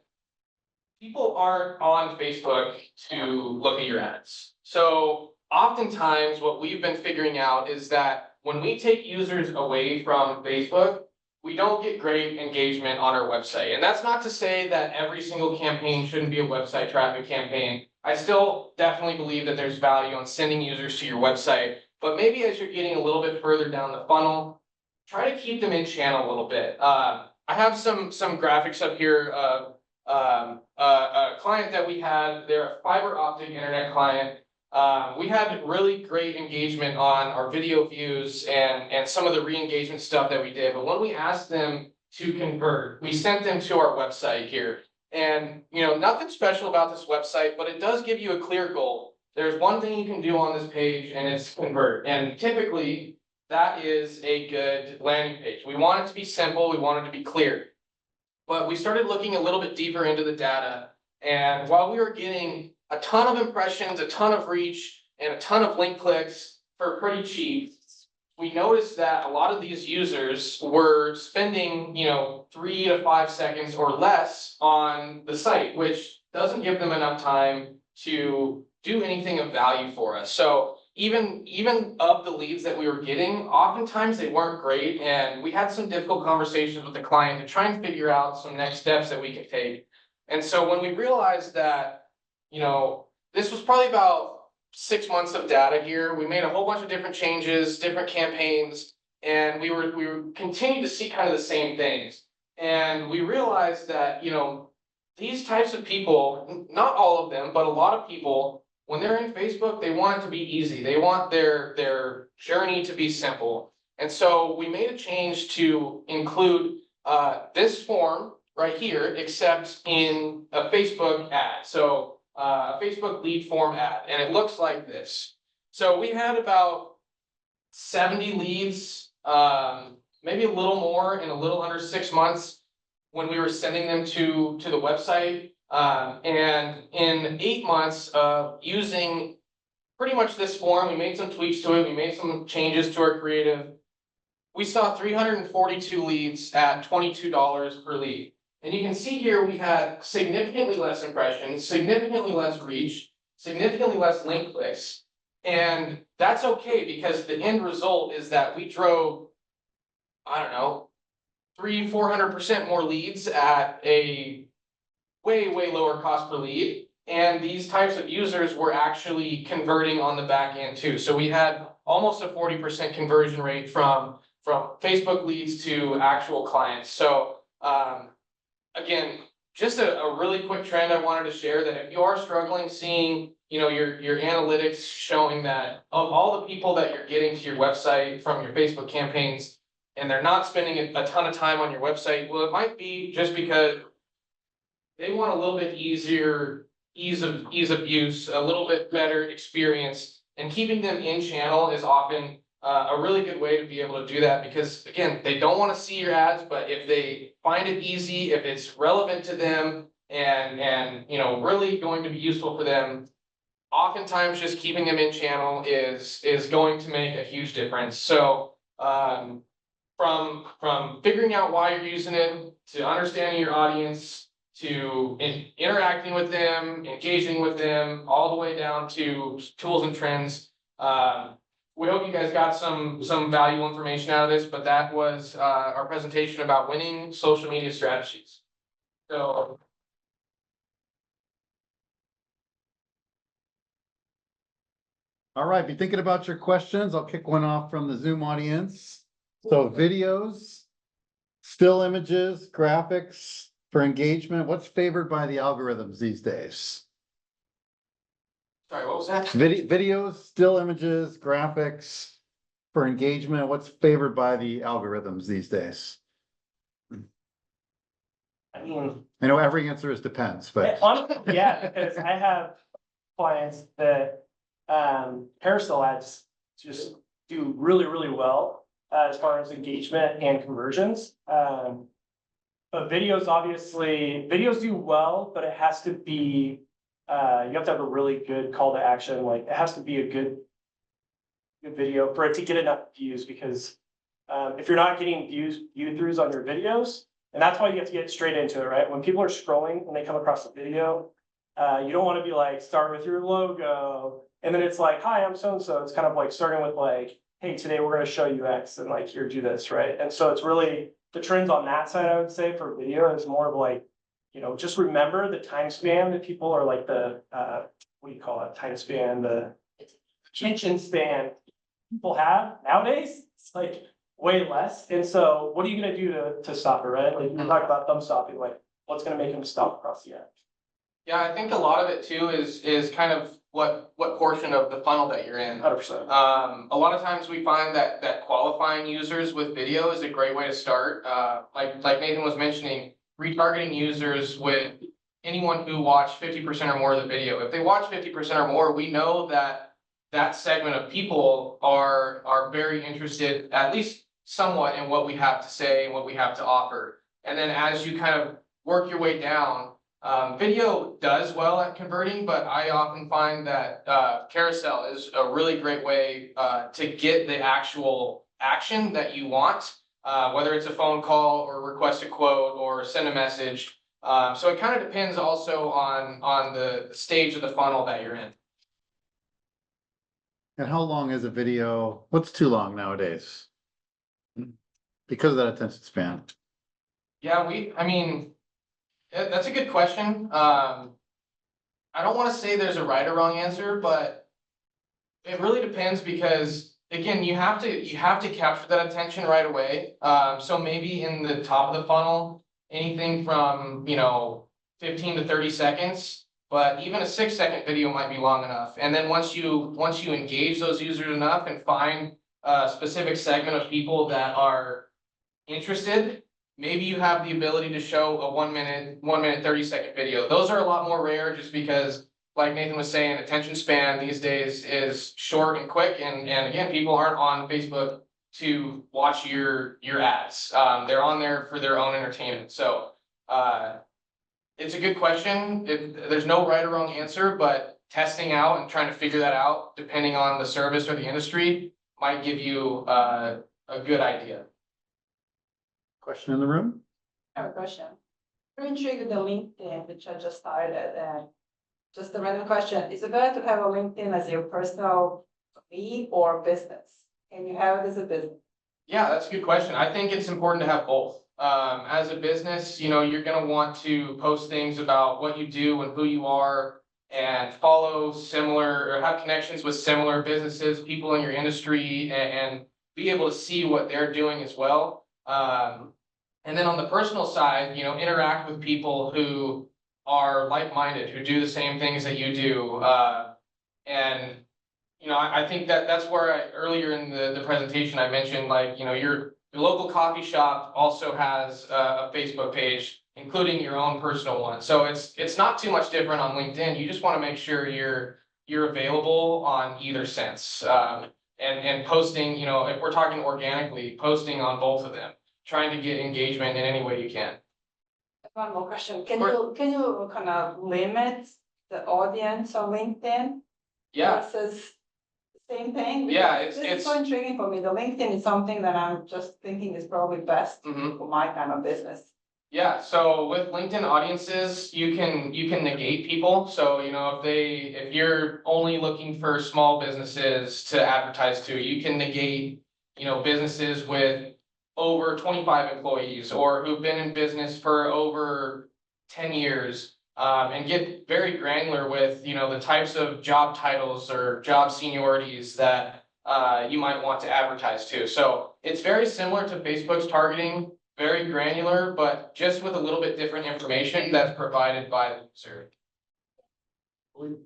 people aren't on Facebook to look at your ads. So oftentimes what we've been figuring out is that when we take users away from Facebook, we don't get great engagement on our website. And that's not to say that every single campaign shouldn't be a website traffic campaign. I still definitely believe that there's value on sending users to your website, but maybe as you're getting a little bit further down the funnel, try to keep them in channel a little bit. I have some graphics up here of a client that we had. They're a fiber optic internet client. We had really great engagement on our video views and some of the re-engagement stuff that we did. But when we asked them to convert, we sent them to our website here. And, you know, nothing special about this website, but it does give you a clear goal. There's one thing you can do on this page, and it's convert. And typically, that is a good landing page. We want it to be simple. We want it to be clear. But we started looking a little bit deeper into the data. And while we were getting a ton of impressions, a ton of reach, and a ton of link clicks for pretty cheap, we noticed that a lot of these users were spending, you know, 3 to 5 seconds or less on the site, which doesn't give them enough time to do anything of value for us. So even of the leads that we were getting, oftentimes they weren't great, and we had some difficult conversations with the client to try and figure out some next steps that we could take. And so when we realized that, you know, this was probably about 6 months of data here, we made a whole bunch of different changes, different campaigns, and we were continuing to see kind of the same things. And we realized that, you know, these types of people, not all of them, but a lot of people, when they're in Facebook, they want it to be easy. They want their journey to be simple. And so we made a change to include this form right here, except in a Facebook ad. So a Facebook lead form ad, and it looks like this. So we had about 70 leads, maybe a little more in a little under 6 months when we were sending them to the website. And in 8 months of using pretty much this form, we made some tweaks to it, we made some changes to our creative. We saw 342 leads at $22 per lead. And you can see here we had significantly less impressions, significantly less reach, significantly less link clicks. And that's okay, because the end result is that we drove, I don't know, 300–400% more leads at a way lower cost per lead. And these types of users were actually converting on the back end too. So we had almost a 40% conversion rate from Facebook leads to actual clients. So again, just a really quick trend I wanted to share, that if you are struggling seeing, you know, your analytics showing that of all the people that you're getting to your website from your Facebook campaigns, and they're not spending a ton of time on your website, well, it might be just because they want a little bit easier ease of use, a little bit better experience, and keeping them in channel is often a really good way to be able to do that, because again, they don't want to see your ads, but if they find it easy, if it's relevant to them and you know, really going to be useful for them, oftentimes just keeping them in channel is going to make a huge difference. So from figuring out why you're using it, to understanding your audience, to interacting with them, engaging with them, all the way down to tools and trends. We hope you guys got some valuable information out of this, but that was our presentation about winning social media strategies. So. All right, be thinking about your questions. I'll kick one off from the Zoom audience. So videos, still images, graphics for engagement. What's favored by the algorithms these days? Sorry, what was that? Videos, still images, graphics for engagement. What's favored by the algorithms these days? I mean, I know every answer is depends, but honestly, yeah, because I have clients that carousel ads just do really well as far as engagement and conversions. But videos, obviously, videos do well, but it has to be, you have to have a really good call to action. Like, it has to be a good video for it to get enough views, because if you're not getting view-throughs on your videos, and that's why you have to get straight into it, right? When people are scrolling, when they come across a video, you don't want to be like, start with your logo, and then it's like, hi, I'm so-and-so. It's kind of like starting with like, hey, today we're going to show you X, and like, here, do this, right? And so it's really the trends on that side, I would say for video is more of like, just remember the time span that people are like what do you call it, time span, the attention span people have nowadays, it's like way less. And so what are you gonna do to stop it, right? Like, we talk about thumb stopping, like, what's gonna make them stop across the edge? Yeah, I think a lot of it too is kind of what portion of the funnel that you're in. 100%. A lot of times we find that qualifying users with video is a great way to start. Like Nathan was mentioning, retargeting users with anyone who watched 50% or more of the video. If they watch 50% or more, we know that segment of people are very interested, at least somewhat, in what we have to say and what we have to offer. And then as you kind of work your way down, video does well at converting, but I often find that carousel is a really great way to get the actual action that you want, whether it's a phone call or request a quote or send a message. So it kind of depends also on the stage of the funnel that you're in. And how long is a video? What's too long nowadays? Because of that attention span. Yeah, I mean, that's a good question. I don't want to say there's a right or wrong answer, but it really depends because again, you have to capture that attention right away. So maybe in the top of the funnel, anything from 15 to 30 seconds, but even a 6-second video might be long enough. And then once you engage those users enough and find a specific segment of people that are interested, maybe you have the ability to show a 1 minute 30-second video. Those are a lot more rare just because, like Nathan was saying, attention span these days is short and quick. And again, people aren't on Facebook to watch your ads. They're on there for their own entertainment. So it's a good question. There's no right or wrong answer, but testing out and trying to figure that out, depending on the service or the industry, might give you a good idea. Question in the room? I have a question. I'm intrigued with the LinkedIn, which I just started, and just a random question. Is it better to have a LinkedIn as your personal feed or business? Can you have it as a business? Yeah, that's a good question. I think it's important to have both. As a business, you're gonna want to post things about what you do and who you are and follow similar or have connections with similar businesses, people in your industry, and be able to see what they're doing as well. And then on the personal side, interact with people who are like-minded, who do the same things that you do. And I think that's where earlier in the presentation, I mentioned your local coffee shop also has a Facebook page, including your own personal one. So it's not too much different on LinkedIn. You just want to make sure you're available on either sense. And posting, if we're talking organically, posting on both of them, trying to get engagement in any way you can. One more question. Can Sure. you kind of limit the audience on LinkedIn? Yeah. Versus the same thing? Yeah, This it's is so intriguing for me. The LinkedIn is something that I'm just thinking is probably best Mhm. for my kind of business. Yeah, so with LinkedIn audiences, you can negate people. So, if you're only looking for small businesses to advertise to, you can negate, businesses with over 25 employees or who've been in business for over 10 years. And get very granular with, the types of job titles or job seniorities that you might want to advertise to. So it's very similar to Facebook's targeting, very granular, but just with a little bit different information that's provided by the user.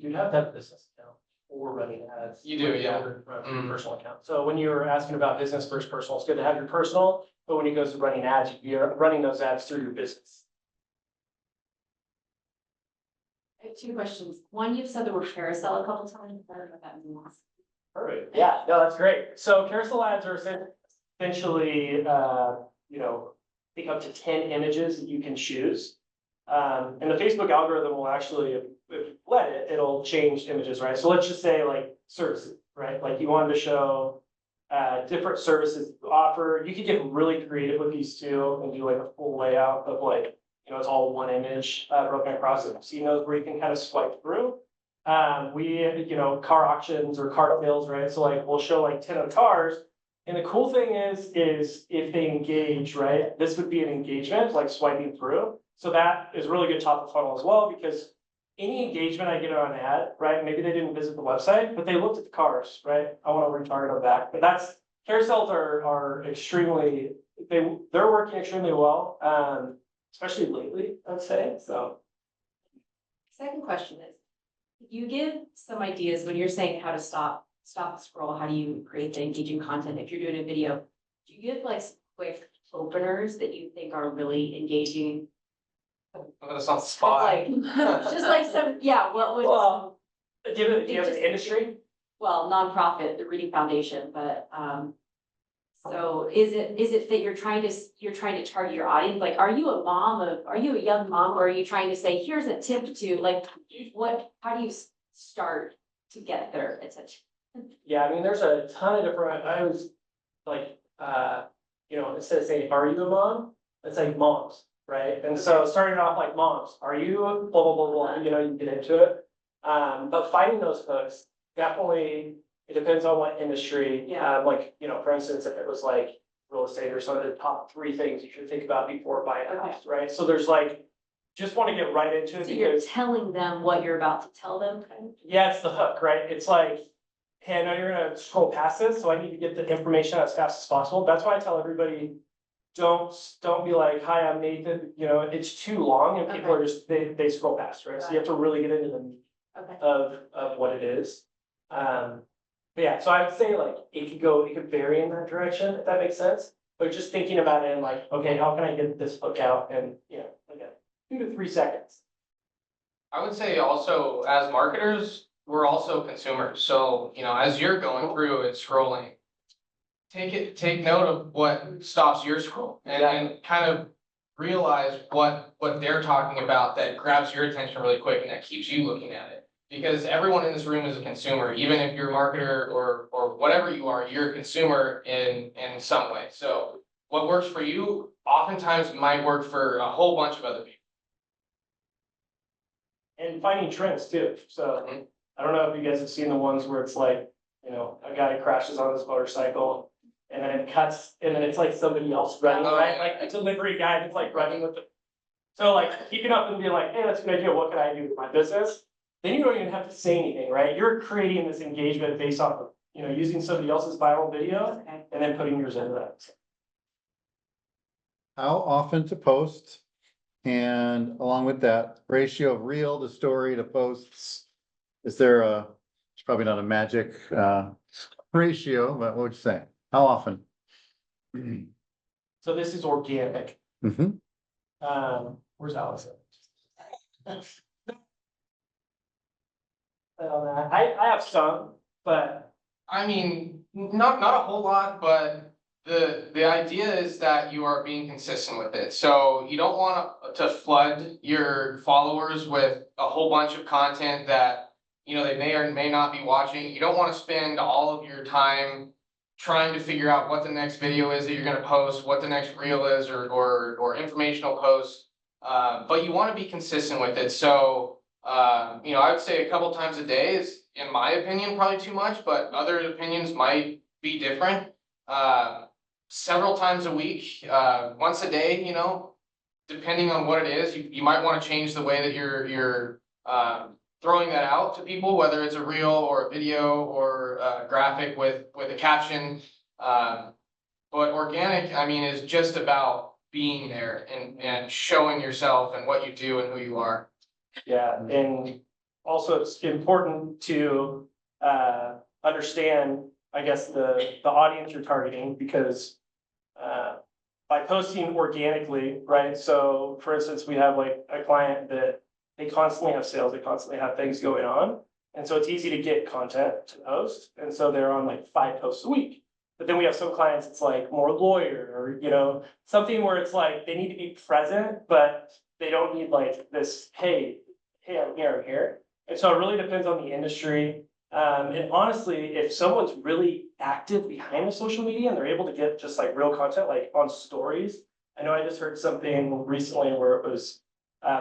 You have to have a business account for running ads. You do, yeah. Your personal account. So when you were asking about business versus personal, it's good to have your personal, but when it goes to running ads, you're running those ads through your business. I have 2 questions. One, you've said the word carousel a couple times. I don't know what that means. Perfect. Yeah, no, that's great. So carousel ads are essentially, I think up to 10 images that you can choose. And the Facebook algorithm will actually, if let it, it'll change images, right? So let's just say like services, right? Like you wanted to show different services you offer. You could get really creative with these too and do like a full layout of it's all one image broken across it. So those where you can kind of swipe through. We, car auctions or car sales, right? So we'll show 10 of the cars, And the cool thing is if they engage, right, this would be an engagement, like swiping through. So that is really good top of funnel as well, because any engagement I get on an ad, right, maybe they didn't visit the website, but they looked at the cars, right? I want to retarget them back, but carousels are extremely, they're working extremely well, especially lately, I'd say, so. Second question is, if you give some ideas when you're saying how to stop the scroll, how do you create the engaging content if you're doing a video? Do you give like some quick openers that you think are really engaging? Put us on the spot. Like, just like some, yeah, what would, Well, do you have an industry? well, nonprofit, the Reading Foundation, but, so is it that you're trying to target your audience? Like, are you a young mom, or are you trying to say, here's a tip to, like, how do you start to get their attention? Yeah, I mean, there's a ton of different, I was like, instead of saying, are you a mom? Let's say moms, right? And so starting off like moms, are you a blah, blah, blah, blah, you get into it. But finding those folks, definitely, it depends on what industry. Yeah. For instance, if it was like real estate or some of the top 3 things you should think about before buying a house, right? So there's like, just want to get right into it So you're because, telling them what you're about to tell them, kind of? yeah, it's the hook, right? It's like, hey, I know you're gonna scroll past this, so I need to get the information as fast as possible. That's why I tell everybody, don't be like, hi, I'm Nathan, it's too long and people are just, they scroll past, right? So you have to really get into the meat Okay. of what it is. But yeah, so I would say like, it could vary in that direction, if that makes sense. But just thinking about it and like, okay, how can I get this hook out and, like 2 to 3 seconds. I would say also, as marketers, we're also consumers, so, as you're going through and scrolling. Take note of what stops your scroll and kind of realize what they're talking about that grabs your attention really quick and that keeps you looking at it. Because everyone in this room is a consumer, even if you're a marketer or whatever you are, you're a consumer in some way. So what works for you oftentimes might work for a whole bunch of other people. And finding trends too, so I don't know if you guys have seen the ones where it's like, a guy crashes on his motorcycle. And then it cuts, and then it's like somebody else running, Oh, right? yeah. Like a delivery guy that's like running with the. So like keeping up and being like, hey, that's a good idea, what can I do with my business? Then you don't even have to say anything, right? You're creating this engagement based off of, using somebody else's viral video Okay. and then putting yours into that. How often to post? And along with that, ratio of reel to story to posts. Is there it's probably not a magic ratio, but what would you say? How often? So this is organic. Mhm. Where's Alex? I have some, but I mean, not a whole lot, but the idea is that you are being consistent with it. So you don't want to flood your followers with a whole bunch of content that, they may or may not be watching. You don't want to spend all of your time trying to figure out what the next video is that you're gonna post, what the next reel is or informational post. But you want to be consistent with it. So I would say a couple times a day is, in my opinion, probably too much, but other opinions might be different. Several times a week, once a day, depending on what it is, you might want to change the way that you're throwing that out to people, whether it's a reel or a video or a graphic with a caption. But organic, I mean, is just about being there and showing yourself and what you do and who you are. yeah, and also it's important to understand, I guess, the audience you're targeting, because by posting organically, right? So for instance, we have like a client that they constantly have sales, they constantly have things going on. And so it's easy to get content to post. And so they're on like 5 posts a week. But then we have some clients, it's like more lawyer or, something where it's like they need to be present, but they don't need like this, hey, I'm here. And so it really depends on the industry. And honestly, if someone's really active behind the social media and they're able to get just like real content, like on stories. I know I just heard something recently where it was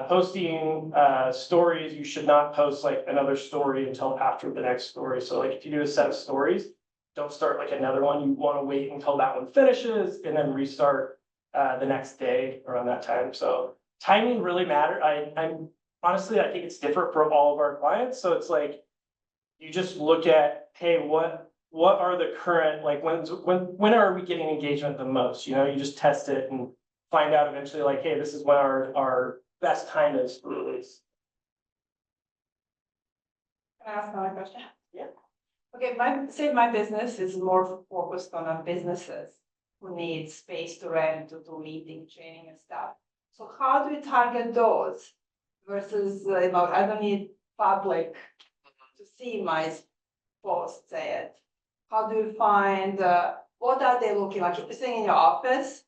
posting stories, you should not post like another story until after the next story. So like if you do a set of stories, don't start like another one. You want to wait until that one finishes and then restart the next day around that time. So timing really matters. I'm honestly, I think it's different for all of our clients. So it's like, you just look at, hey, what are the current, like, when are we getting engagement the most? You know, you just test it and find out eventually, like, hey, this is when our best time is for release. Can I ask another question? Yeah. Okay, my business is more focused on businesses who need space to rent, to do meeting, training and stuff. So how do we target those versus, I don't need public to see my post, say it. How do you find, what are they looking like? If you're sitting in your office,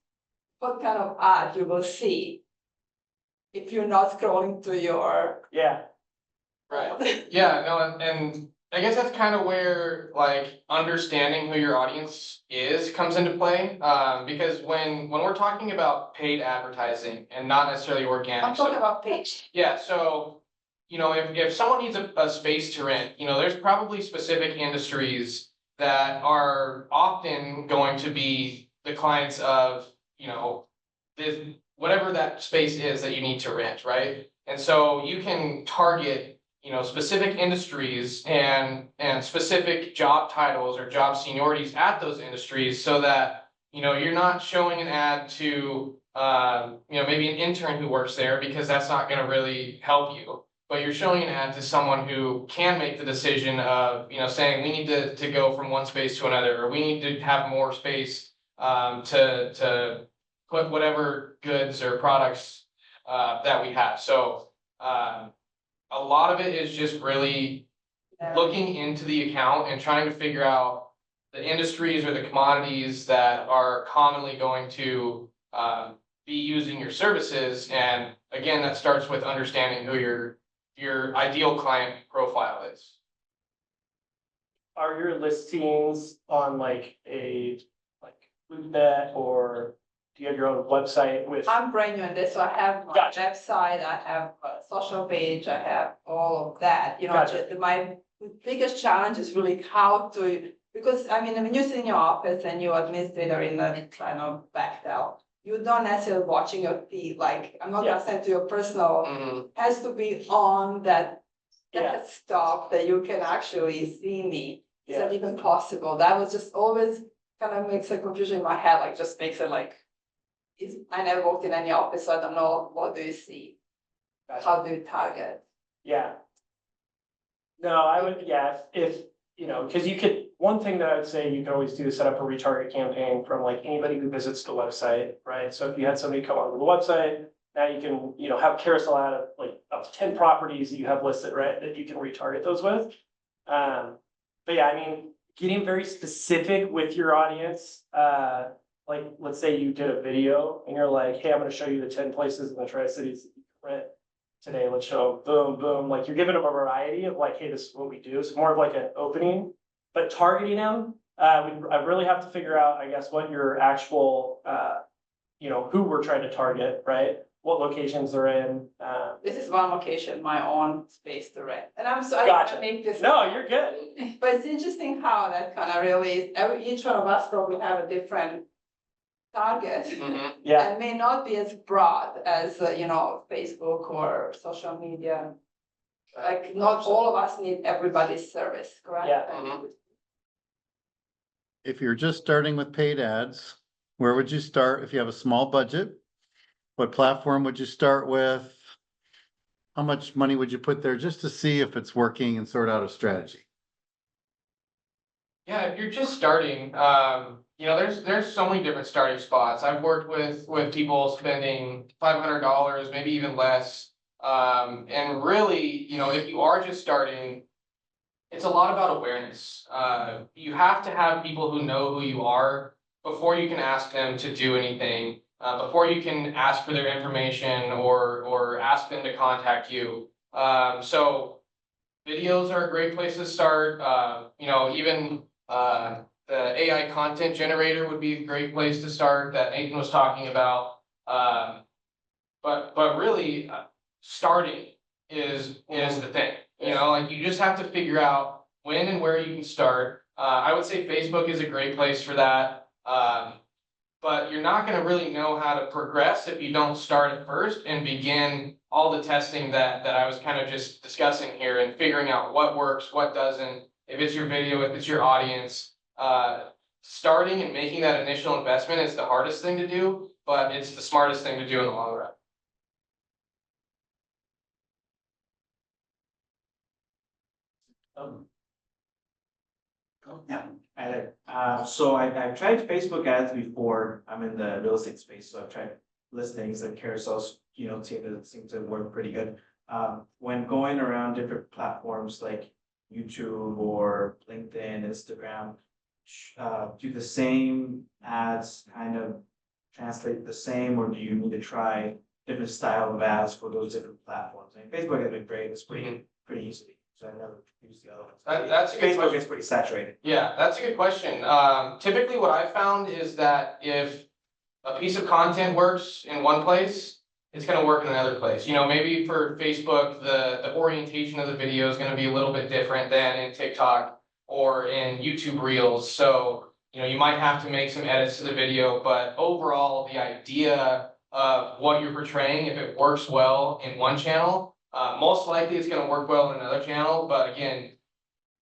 what kind of ad you will see if you're not scrolling to your. Yeah. Right. Yeah, no, and I guess that's kind of where like understanding who your audience is comes into play. Because when we're talking about paid advertising and not necessarily organic. I'm talking about page. Yeah, so, you know, if someone needs a space to rent, you know, there's probably specific industries that are often going to be the clients of, you know, this, whatever that space is that you need to rent, right? And so you can target, you know, specific industries and specific job titles or job seniorities at those industries so that, you know, you're not showing an ad to, you know, maybe an intern who works there because that's not gonna really help you. But you're showing an ad to someone who can make the decision of, you know, saying we need to go from one space to another, or we need to have more space to put whatever goods or products that we have. So a lot of it is just really looking into the account and trying to figure out the industries or the commodities that are commonly going to be using your services. And again, that starts with understanding who your ideal client profile is. Are your listings on like a LoopNet, or do you have your own website with? I'm brand new in this, so I have my Gotcha. website, I have a social page, I have all of that, Gotcha. My biggest challenge is really how to, because I mean, when you sit in your office and you're administrator in the kind of backtel, you don't necessarily watching your feed, like, I'm not Yeah. gonna send to your personal, Mhm. has to be on that Yeah. stuff that you can actually see me. Is Yeah. that even possible? That was just always kind of makes a confusion in my head, like just makes it like, I never worked in any office, so I don't know, what do you see? Gotcha. How do you target? Yeah. No, I would, yeah, if, you know, because you could, one thing that I would say you can always do is set up a retarget campaign from like anybody who visits the website, right? So if you had somebody come onto the website, now you can, you know, have carousel out of like up to 10 properties that you have listed, right, that you can retarget those with. But yeah, I mean, getting very specific with your audience, like, let's say you did a video and you're like, hey, I'm gonna show you the 10 places in the Tri-Cities that you can rent today. Let's show them, boom, boom, like you're giving them a variety of like, hey, this is what we do. It's more of like an opening, but targeting them, I really have to figure out, I guess, what your actual, you know, who we're trying to target, right? What locations they're in. This is one location, my own space to rent, and I'm sorry Gotcha. to make this. No, you're good. But it's interesting how that kind of really, each one of us probably have a different target. Mhm. Yeah, And may not be as broad as, Facebook or social media. Like, not all of us need everybody's service, correct? Yeah. Mhm. If you're just starting with paid ads, where would you start if you have a small budget? What platform would you start with? How much money would you put there just to see if it's working and sort out a strategy? Yeah, if you're just starting, you know, there's so many different starting spots. I've worked with people spending $500, maybe even less. And really, you know, if you are just starting, it's a lot about awareness. You have to have people who know who you are before you can ask them to do anything, before you can ask for their information or ask them to contact you. So videos are a great place to start. You know, even the AI content generator would be a great place to start that Nathan was talking about. But really, starting is the thing. You know, like you just have to figure out when and where you can start. I would say Facebook is a great place for that. But you're not gonna really know how to progress if you don't start at first and begin all the testing that I was kind of just discussing here and figuring out what works, what doesn't, if it's your video, if it's your audience. Starting and making that initial investment is the hardest thing to do, but it's the smartest thing to do in the long run. Yeah, so I've tried Facebook ads before. I'm in the real estate space, so I've tried listings and carousels, seem to work pretty good. When going around different platforms like YouTube or LinkedIn, Instagram, do the same ads kind of translate the same, or do you need to try different style of ads for those different platforms? I mean, Facebook has been great, it's pretty easy, so I've never used the other ones. That's a good Facebook question. is pretty saturated. Yeah, that's a good question. Typically what I found is that if a piece of content works in one place, it's gonna work in another place. Maybe for Facebook, the orientation of the video is gonna be a little bit different than in TikTok or in YouTube Reels. So, you might have to make some edits to the video, but overall, the idea of what you're portraying, if it works well in one channel, most likely it's gonna work well in another channel, but again,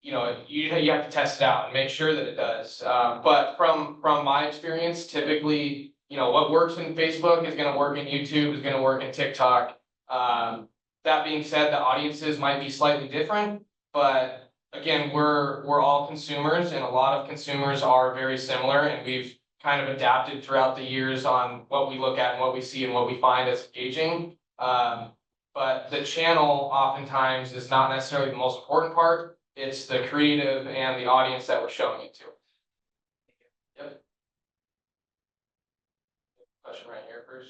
you have to test it out and make sure that it does. But from my experience, typically, what works in Facebook is gonna work in YouTube, is gonna work in TikTok. That being said, the audiences might be slightly different, but again, we're all consumers and a lot of consumers are very similar and we've kind of adapted throughout the years on what we look at and what we see and what we find as engaging. But the channel oftentimes is not necessarily the most important part. It's the creative and the audience that we're showing it to. Yep. Question right here first.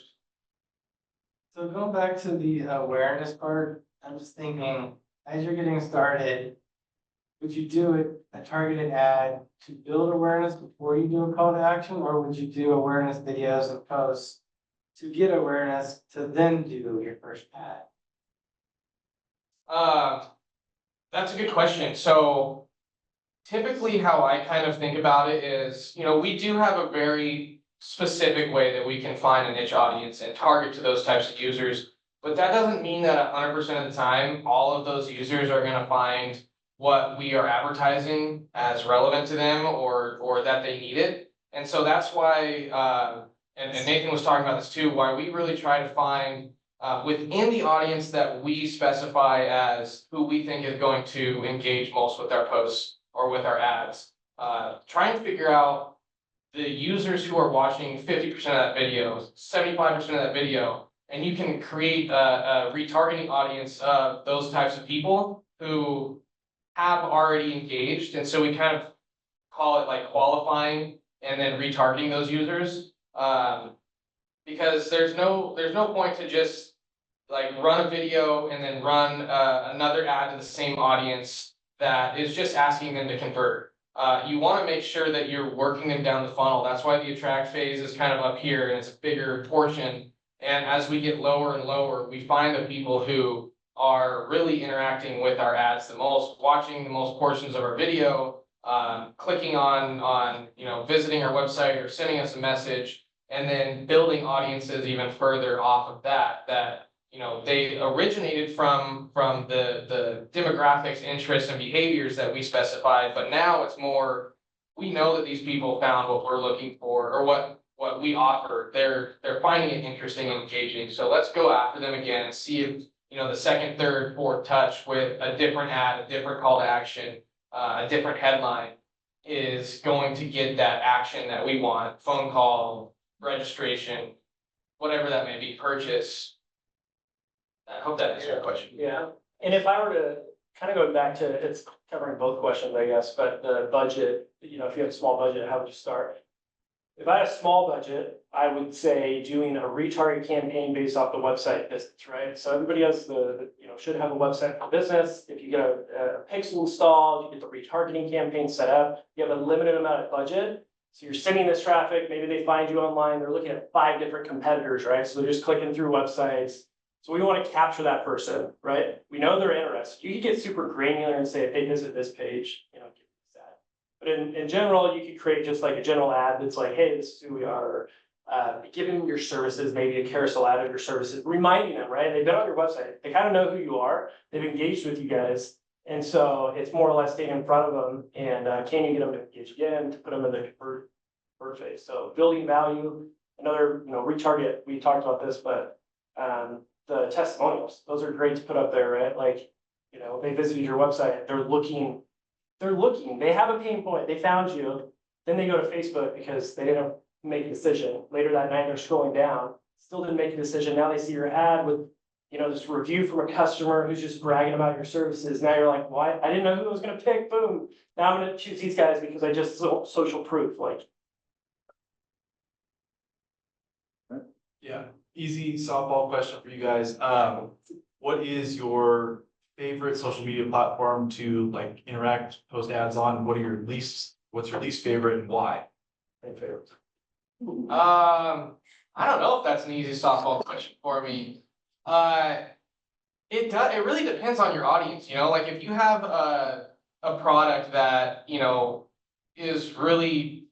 So going back to the awareness part, I'm just thinking, as you're getting started, would you do a targeted ad to build awareness before you do a call to action, or would you do awareness videos and posts to get awareness to then do your first ad? That's a good question. So typically how I kind of think about it is, we do have a very specific way that we can find a niche audience and target to those types of users. But that doesn't mean that 100% of the time, all of those users are gonna find what we are advertising as relevant to them or that they need it. And so that's why, and Nathan was talking about this too, why we really try to find within the audience that we specify as who we think is going to engage most with our posts or with our ads. Try and figure out the users who are watching 50% of that video, 75% of that video, and you can create a retargeting audience of those types of people who have already engaged. And so we kind of call it like qualifying and then retargeting those users. Because there's no point to just like run a video and then run another ad to the same audience that is just asking them to convert. You want to make sure that you're working them down the funnel. That's why the attract phase is kind of up here and it's a bigger portion. And as we get lower and lower, we find the people who are really interacting with our ads the most, watching the most portions of our video, clicking on visiting our website or sending us a message, and then building audiences even further off of that they originated from the demographics, interests, and behaviors that we specified, but now it's more, we know that these people found what we're looking for or what we offer. They're finding it interesting and engaging. So let's go after them again and see if the second, third, fourth touch with a different ad, a different call to action, a different headline is going to get that action that we want, phone call, registration, whatever that may be, purchase. I hope that answers your question. Yeah, and if I were to kind of go back to, it's covering both questions, I guess, but the budget, if you have a small budget, how would you start? If I had a small budget, I would say doing a retarget campaign based off the website business, right? So everybody has should have a website for business. If you get a pixel installed, you get the retargeting campaign set up, you have a limited amount of budget. So you're sending this traffic, maybe they find you online, they're looking at 5 different competitors, right? So they're just clicking through websites. So we want to capture that person, right? We know they're interested. You can get super granular and say, if they visit this page, give this ad. But in general, you could create just like a general ad that's like, hey, this is who we are. Giving them your services, maybe a carousel ad of your services, reminding them, right? They've been on your website, they kind of know who you are, they've engaged with you guys. And so it's more or less staying in front of them and can you get them to engage again, to put them in the convert phase. So building value, another, retarget, we talked about this, but the testimonials, those are great to put up there, right? Like, they visited your website, they're looking, they have a pain point, they found you, then they go to Facebook because they didn't make a decision. Later that night, they're scrolling down, still didn't make a decision. Now they see your ad with, this review from a customer who's just bragging about your services. Now you're like, why? I didn't know who I was gonna pick, boom. Now I'm gonna choose these guys because I just saw social proof, like. Yeah, easy softball question for you guys. What is your favorite social media platform to like interact, post ads on? What's your least favorite and why? Favorite. I don't know if that's an easy softball question for me. It really depends on your audience, like if you have a product that, is really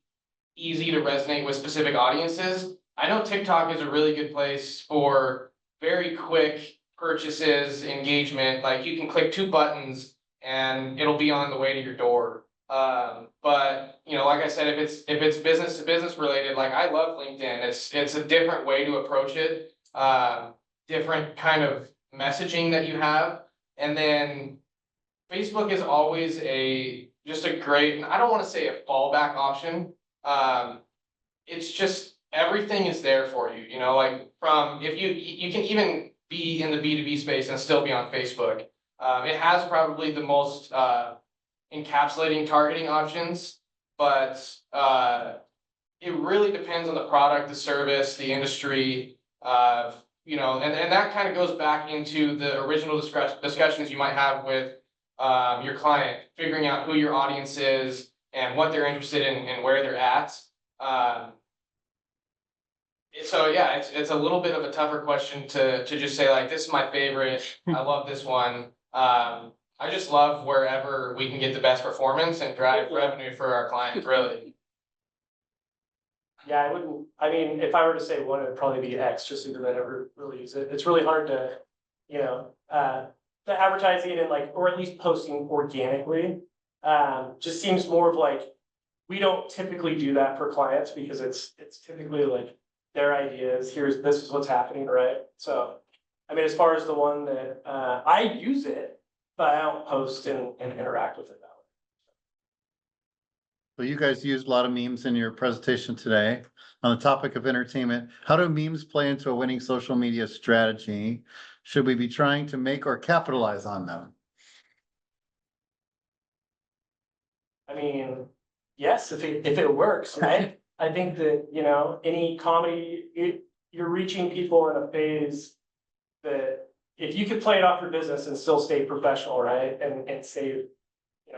easy to resonate with specific audiences. I know TikTok is a really good place for very quick purchases, engagement, like you can click 2 buttons and it'll be on the way to your door. But like I said, if it's business to business related, like I love LinkedIn. It's a different way to approach it. Different kind of messaging that you have. And then Facebook is always just a great, I don't want to say a fallback option. It's just everything is there for you, like from if you can even be in the B2B space and still be on Facebook. It has probably the most encapsulating targeting options, but it really depends on the product, the service, the industry, and that kind of goes back into the original discussions you might have with your client, figuring out who your audience is and what they're interested in and where they're at. So yeah, it's a little bit of a tougher question to just say like, this is my favorite, I love this one. I just love wherever we can get the best performance and drive revenue for our clients, really. Yeah, if I were to say one, it'd probably be X, just because I never really use it. It's really hard to, the advertising and like, or at least posting organically, just seems more of like, we don't typically do that for clients because it's typically like their ideas, this is what's happening, right? So, as far as the one that, I use it, but I don't post and interact with it that way. Well, you guys used a lot of memes in your presentation today on the topic of entertainment. How do memes play into a winning social media strategy? Should we be trying to make or capitalize on them? Yes, if it works, right? I think that, any comedy, you're reaching people in a phase that if you could play it off your business and still stay professional, right? And say,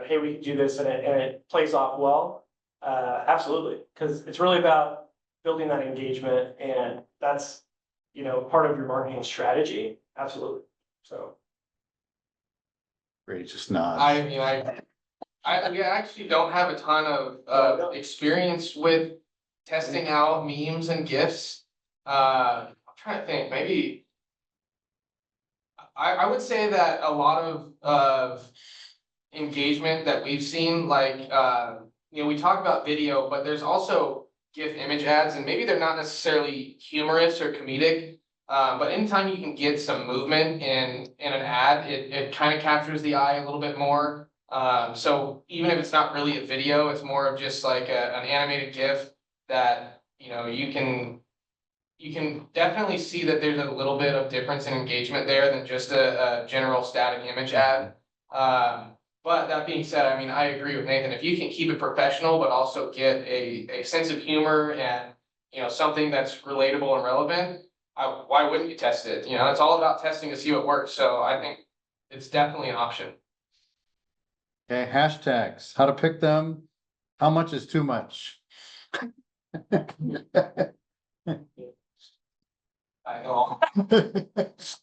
hey, we can do this and it plays off well. Absolutely. Because it's really about building that engagement and that's, part of your marketing strategy. Absolutely. So. Brady just nods. I actually don't have a ton of experience with testing out memes and GIFs. I'm trying to think, maybe. I would say that a lot of engagement that we've seen, like, we talk about video, but there's also GIF image ads, and maybe they're not necessarily humorous or comedic, but anytime you can get some movement in an ad, it kind of captures the eye a little bit more. So even if it's not really a video, it's more of just like an animated GIF that, you can definitely see that there's a little bit of difference in engagement there than just a general static image ad. But that being said, I agree with Nathan. If you can keep it professional, but also get a sense of humor and, something that's relatable and relevant, why wouldn't you test it? It's all about testing to see what works. So I think it's definitely an option. Okay, hashtags, how to pick them, how much is too much? I know. It's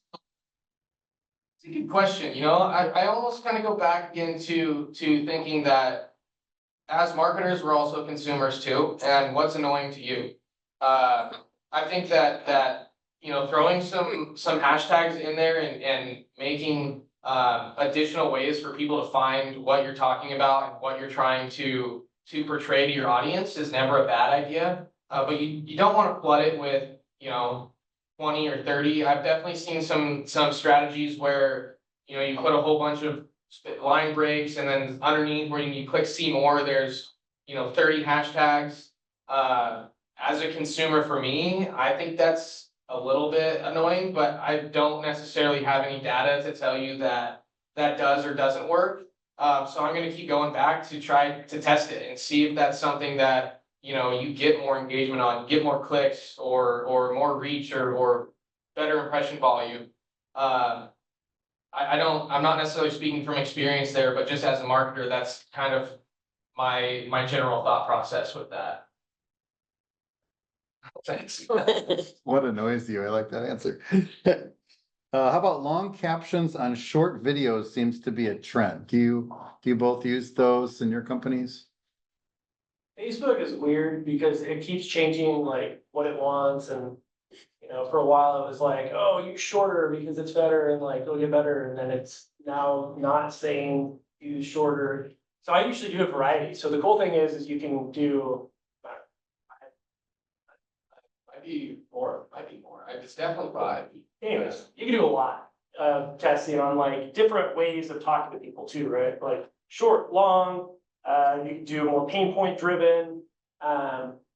a good question. I almost kind of go back again to thinking that as marketers, we're also consumers too, and what's annoying to you? I think that, you know, throwing some hashtags in there and making additional ways for people to find what you're talking about and what you're trying to portray to your audience is never a bad idea. But you don't want to flood it with, you know, 20 or 30. I've definitely seen some strategies where, you know, you put a whole bunch of line breaks and then underneath where you click see more, there's, you know, 30 hashtags. As a consumer, for me, I think that's a little bit annoying, but I don't necessarily have any data to tell you that does or doesn't work. So I'm gonna keep going back to try to test it and see if that's something that, you know, you get more engagement on, get more clicks or more reach or better impression volume. I'm not necessarily speaking from experience there, but just as a marketer, that's kind of my general thought process with that. Thanks. What annoys you? I like that answer. How about long captions on short videos seems to be a trend. Do you both use those in your companies? Facebook is weird because it keeps changing like what it wants and, you know, for a while it was like, oh, use shorter because it's better and like it'll get better. And then it's now not saying use shorter. So I usually do a variety. So the cool thing is you can do. Might be more. It's definitely 5. Anyways, you can do a lot of testing on like different ways of talking to people too, right? Like short, long, you can do more pain point driven.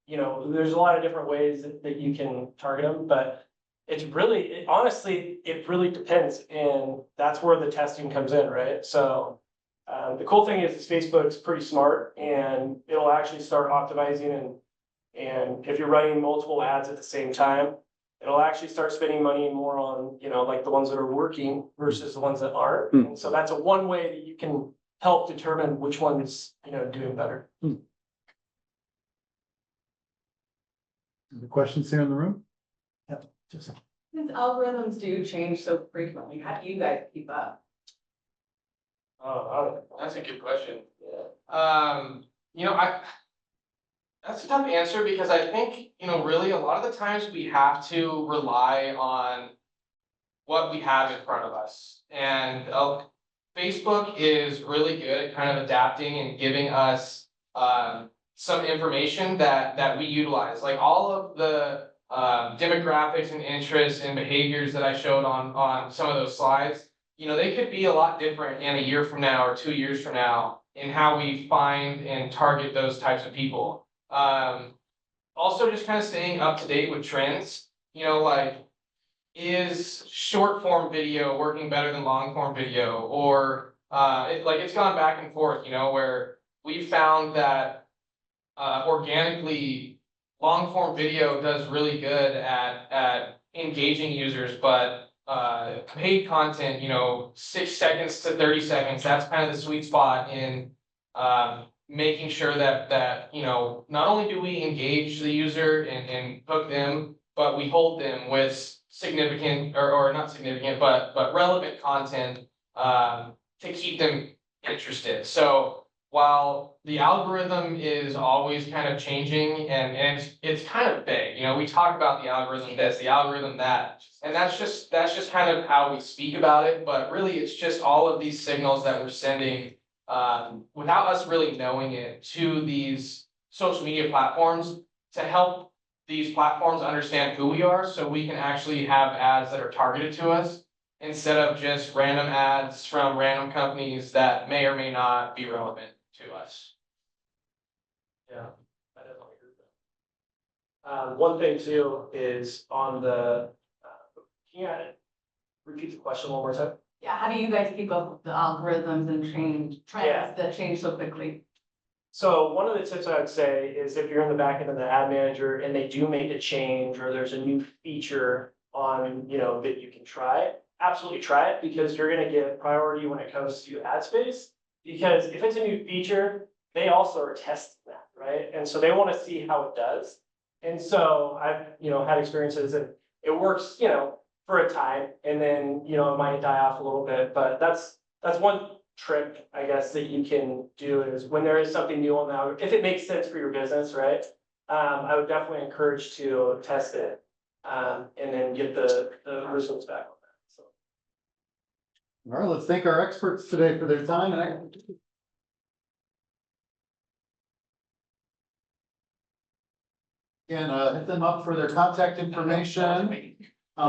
You know, there's a lot of different ways that you can target them, but it's really, honestly, it really depends. And that's where the testing comes in, right? So the cool thing is Facebook's pretty smart and it'll actually start optimizing and if you're running multiple ads at the same time, it'll actually start spending money more on, you know, like the ones that are working versus the ones that aren't. And so that's one way that you can help determine which one is, you know, doing better. Any questions here in the room? Yeah, just. Since algorithms do change so frequently, how do you guys keep up? That's a good question. You know, that's a tough answer because I think, you know, really a lot of the times we have to rely on what we have in front of us. And Facebook is really good at kind of adapting and giving us some information that we utilize. Like all of the demographics and interests and behaviors that I showed on some of those slides, you know, they could be a lot different in a year from now or 2 years from now in how we find and target those types of people. Also just kind of staying up to date with trends, you know, like is short form video working better than long form video? Or it's gone back and forth, you know, where we found that organically long form video does really good at engaging users, but paid content, you know, 6 seconds to 30 seconds, that's kind of the sweet spot in making sure that, you know, not only do we engage the user and hook them, but we hold them with significant or not significant, but relevant content to keep them interested. So while the algorithm is always kind of changing and it's kind of vague, you know, we talk about the algorithm this, the algorithm that, and that's just kind of how we speak about it, but really it's just all of these signals that we're sending without us really knowing it to these social media platforms to help these platforms understand who we are so we can actually have ads that are targeted to us instead of just random ads from random companies that may or may not be relevant to us. Yeah, I definitely agree with that. One thing too is on the, can you repeat the question one more time? Yeah, how do you guys keep up with the algorithms and Yeah. trends that change so quickly? So one of the tips I would say is if you're in the back end of the ad manager and they do make a change or there's a new feature on, you know, that you can try, absolutely try it because you're gonna get priority when it comes to ad space. Because if it's a new feature, they also are testing that, right? And so they want to see how it does. And so I've, you know, had experiences that it works, you know, for a time and then, you know, it might die off a little bit, but that's one trick, I guess, that you can do is when there is something new on that, if it makes sense for your business, right? I would definitely encourage to test it, and then get the results back on that, so. All right, let's thank our experts today for their time and again, hit them up for their contact information.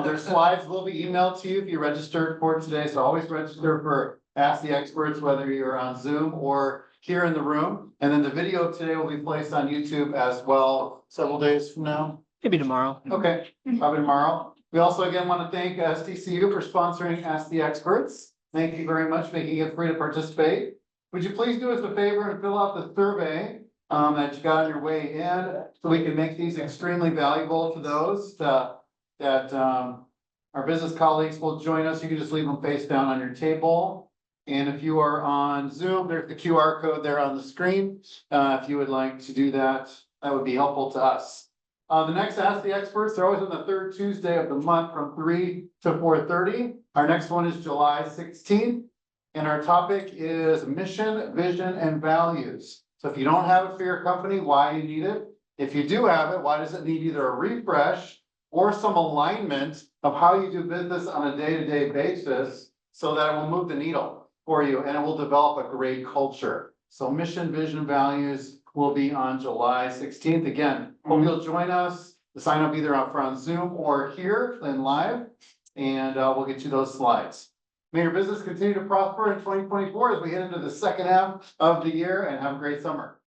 Their slides will be emailed to you if you registered for today, so always register for Ask the Experts, whether you're on Zoom or here in the room. And then the video today will be placed on YouTube as well, several days from now. Maybe tomorrow. Okay, probably tomorrow. We also again want to thank STCU for sponsoring Ask the Experts. Thank you very much, making it free to participate. Would you please do us a favor and fill out the survey that you got on your way in, so we can make these extremely valuable to those that our business colleagues will join us. You can just leave them face down on your table. And if you are on Zoom, there's the QR code there on the screen. If you would like to do that, that would be helpful to us. The next Ask the Experts, they're always on the third Tuesday of the month from 3 to 4:30. Our next one is July 16th. And our topic is mission, vision, and values. So if you don't have it for your company, why you need it? If you do have it, why does it need either a refresh or some alignment of how you do business on a day-to-day basis so that it will move the needle for you and it will develop a great culture. So mission, vision, values will be on July 16th. Again, hope you'll join us. The sign up either on Zoom or here in live, and we'll get you those slides. May your business continue to prosper in 2024 as we head into the second half of the year, and have a great summer.